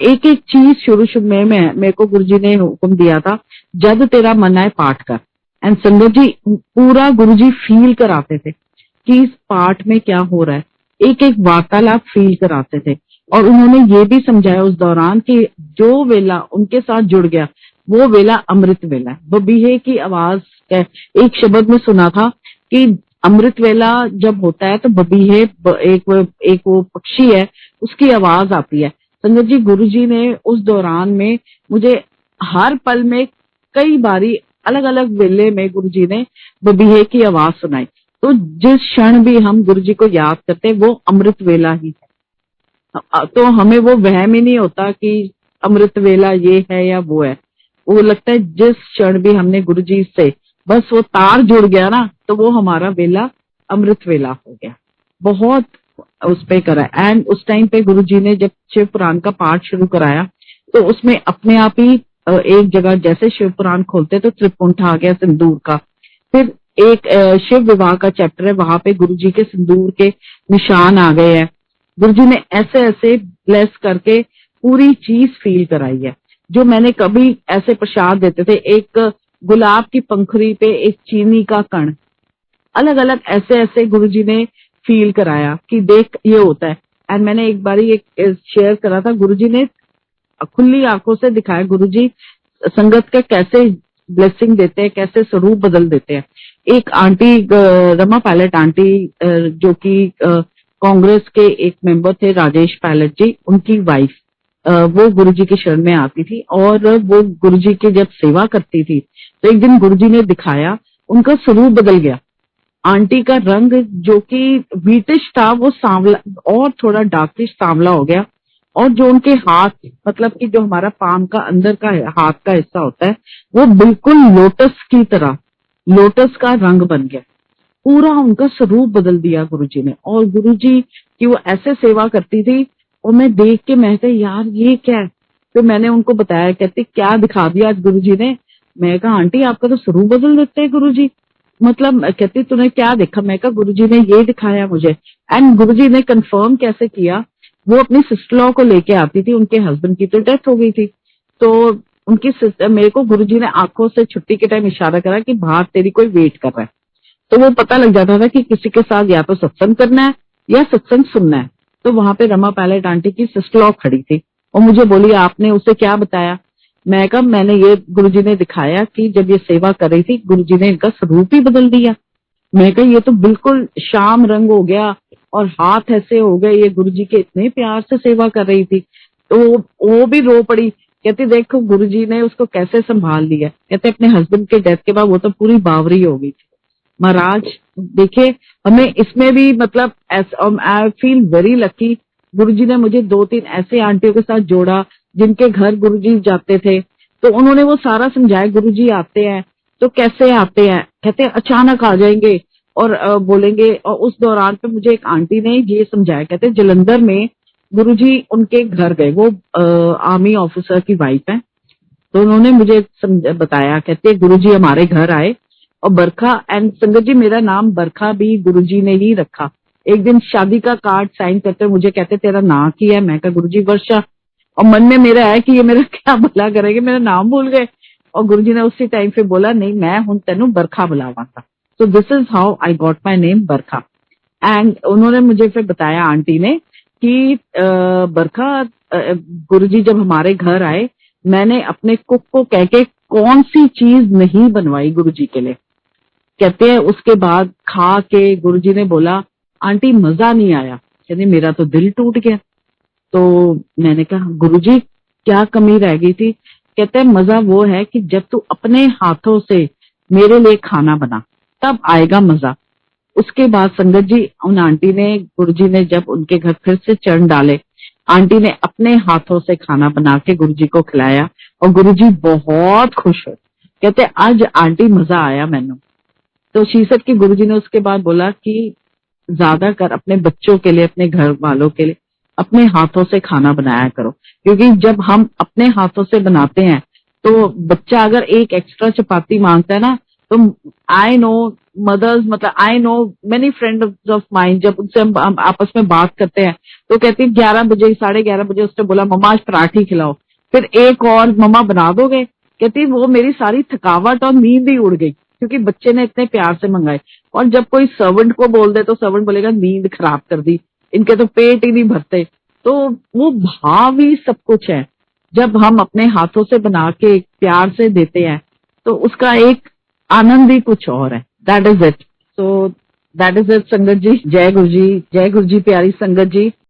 एक एक चीज शुरू शुरू में मेरे को गुरुजी ने हुक्म दिया था जब तेरा मन आए पाठ कर। एंड संगत जी पूरा गुरुजी फील कराते थे कि इस पाठ में क्या हो रहा है, एक एक वार्तालाप फील कराते थे। और उन्होंने ये भी समझाया उस दौरान कि जो वेला उनके साथ जुड़ गया वो वेला अमृत वेला है। बबीहे की आवाज एक शब्द में सुना था कि अमृत वेला जब होता है तो बबीहे एक वो पक्षी है उसकी आवाज आती है। संगत जी गुरुजी ने उस दौरान में मुझे हर पल में कई बारी अलग अलग वेले में गुरुजी ने बबीहे की आवाज सुनाई। तो जिस क्षण भी हम गुरुजी को याद करते हैं वो अमृत वेला ही है। तो हमें वो वहम ही नहीं होता कि अमृत वेला ये है या वो है। वो लगता है जिस क्षण भी हमने गुरुजी से बस वो तार जुड़ गया ना तो वो हमारा वेला अमृत वेला हो गया। बहुत उस पे करा। एंड उस टाइम पे गुरुजी ने जब शिव पुराण का पाठ शुरू कराया तो उसमें अपने आप ही एक जगह जैसे शिव पुराण खोलते तो त्रिपुंठ आ गया सिंदूर का। फिर एक शिव विवाह का चैप्टर है, वहां पे गुरुजी के सिंदूर के निशान आ गए हैं। गुरुजी ने ऐसे ऐसे ब्लेस करके पूरी चीज फील कराई है। जो मैंने कभी ऐसे प्रसाद देते थे, एक गुलाब की पंखुड़ी पे एक चीनी का कण, अलग अलग ऐसे ऐसे गुरुजी ने फील कराया कि देख ये होता है। एंड मैंने एक बारी एक शेयर करा था, गुरुजी ने खुली आंखों से दिखाया गुरुजी संगत के कैसे ब्लेसिंग देते हैं, कैसे स्वरूप बदल देते हैं। एक आंटी रमा पायलट आंटी जो कि कांग्रेस के एक मेंबर थे राजेश पायलट जी, उनकी वाइफ, वो गुरुजी की शरण में आती थी और वो गुरुजी की जब सेवा करती थी तो एक दिन गुरुजी ने दिखाया उनका स्वरूप बदल गया। आंटी का रंग जो कि व्हीटिश था वो सांवला और थोड़ा डार्किश सांवला हो गया। और जो उनके हाथ मतलब कि जो हमारा पाम का अंदर का हाथ का हिस्सा होता है वो बिल्कुल लोटस की तरह लोटस का रंग बन गया। पूरा उनका स्वरूप बदल दिया गुरुजी ने। और गुरुजी की वो ऐसे सेवा करती थी और मैं देख के मैं कहा यार ये क्या है। तो मैंने उनको बताया, कहते क्या दिखा दिया आज गुरुजी ने। मैं कहा आंटी आपका तो स्वरूप बदल देते हैं गुरुजी, मतलब कहती तूने क्या देखा। मैं कहा गुरुजी ने ये दिखाया मुझे। एंड गुरुजी ने कंफर्म कैसे किया, वो अपनी सिस्टर लॉ को लेके आती थी, उनके हस्बैंड की तो डेथ हो गई थी। तो उनकी सिस्टर मेरे को गुरुजी ने आंखों से छुट्टी के टाइम इशारा करा कि बाहर तेरी कोई वेट कर रहा है। तो वो पता लग जाता था कि किसी के साथ या तो सत्संग करना है या सत्संग सुनना है। तो वहां पे रमा पायलट आंटी की सिस्टर लॉ खड़ी थी और मुझे बोली आपने उसे क्या बताया। मैं कहा मैंने ये गुरुजी ने दिखाया कि जब ये सेवा कर रही थी गुरुजी ने इनका स्वरूप ही बदल दिया। मैं कहा ये तो बिल्कुल शाम रंग हो गया और हाथ ऐसे हो गए, ये गुरुजी के इतने प्यार से सेवा कर रही थी। तो वो भी रो पड़ी, कहती देखो गुरुजी ने उसको कैसे संभाल लिया। कहते अपने हस्बैंड के डेथ के बाद वो तो पूरी बावरी हो गई थी। महाराज देखिए, हमें इसमें भी मतलब आई फील वेरी लकी, गुरुजी ने मुझे 2-3 ऐसे आंटियों के साथ जोड़ा जिनके घर गुरुजी जाते थे, तो उन्होंने वो सारा समझाया, गुरुजी आते हैं तो कैसे आते हैं, कहते हैं अचानक आ जाएंगे और बोलेंगे। और उस दौरान पे मुझे एक आंटी ने ये समझाया, कहते जलंधर में गुरुजी उनके घर गए, वो आर्मी ऑफिसर की वाइफ है, तो उन्होंने मुझे बताया, कहते गुरुजी हमारे घर आए और बरखा, एंड संगत जी मेरा नाम बरखा भी गुरुजी ने ही रखा। एक दिन शादी का कार्ड साइन करते मुझे कहते तेरा नाम की है, मैं कहा गुरुजी वर्षा, और मन में मेरा है कि ये मेरा क्या भला करेंगे, मेरा नाम भूल गए। और गुरुजी ने उसी टाइम पे बोला नहीं, मैं हूं तेनू बरखा बुलावांगा। So this is how I got my name Barkha. एंड उन्होंने मुझे फिर बताया आंटी ने कि बरखा, गुरुजी जब हमारे घर आए, मैंने अपने कुक को कह के कौन सी चीज नहीं बनवाई गुरुजी के लिए, कहते हैं उसके बाद खा के गुरुजी ने बोला आंटी मजा नहीं आया, कहते मेरा तो दिल टूट गया। तो मैंने कहा गुरुजी क्या कमी रह गई थी, कहते हैं मजा वो है कि जब तू अपने हाथों से मेरे लिए खाना बना तब आएगा मजा। उसके बाद संगत जी उन आंटी ने, गुरुजी ने जब उनके घर फिर से चरण डाले, आंटी ने अपने हाथों से खाना बना के गुरुजी को खिलाया और गुरुजी बहुत खुश हुए, कहते आज आंटी मजा आया मैनू। तो शीसट की गुरुजी ने उसके बाद बोला कि ज्यादा कर अपने बच्चों के लिए, अपने घर वालों के लिए अपने हाथों से खाना बनाया करो, क्योंकि जब हम अपने हाथों से बनाते हैं तो बच्चा अगर एक एक्स्ट्रा चपाती मांगता है ना, तो आई नो मदर्स, मतलब I know many friends of mind, जब उनसे हम आपस में बात करते हैं तो कहती है 11 बजे 11:30 बजे उसने बोला मम्मा आज पराठी खिलाओ, फिर एक और मम्मा बना दोगे, कहती वो मेरी सारी थकावट और नींद ही उड़ गई क्योंकि बच्चे ने इतने प्यार से मंगाए। और जब कोई सर्वेंट को बोल दे तो सर्वेंट बोलेगा नींद खराब कर दी, इनके तो पेट ही नहीं भरते। तो वो भाव ही सब कुछ है, जब हम अपने हाथों से बना के प्यार से देते हैं तो उसका एक आनंद ही कुछ और है। That is it. So that is it संगत जी। जय गुरु जी, जय गुरु जी, प्यारी संगत जी।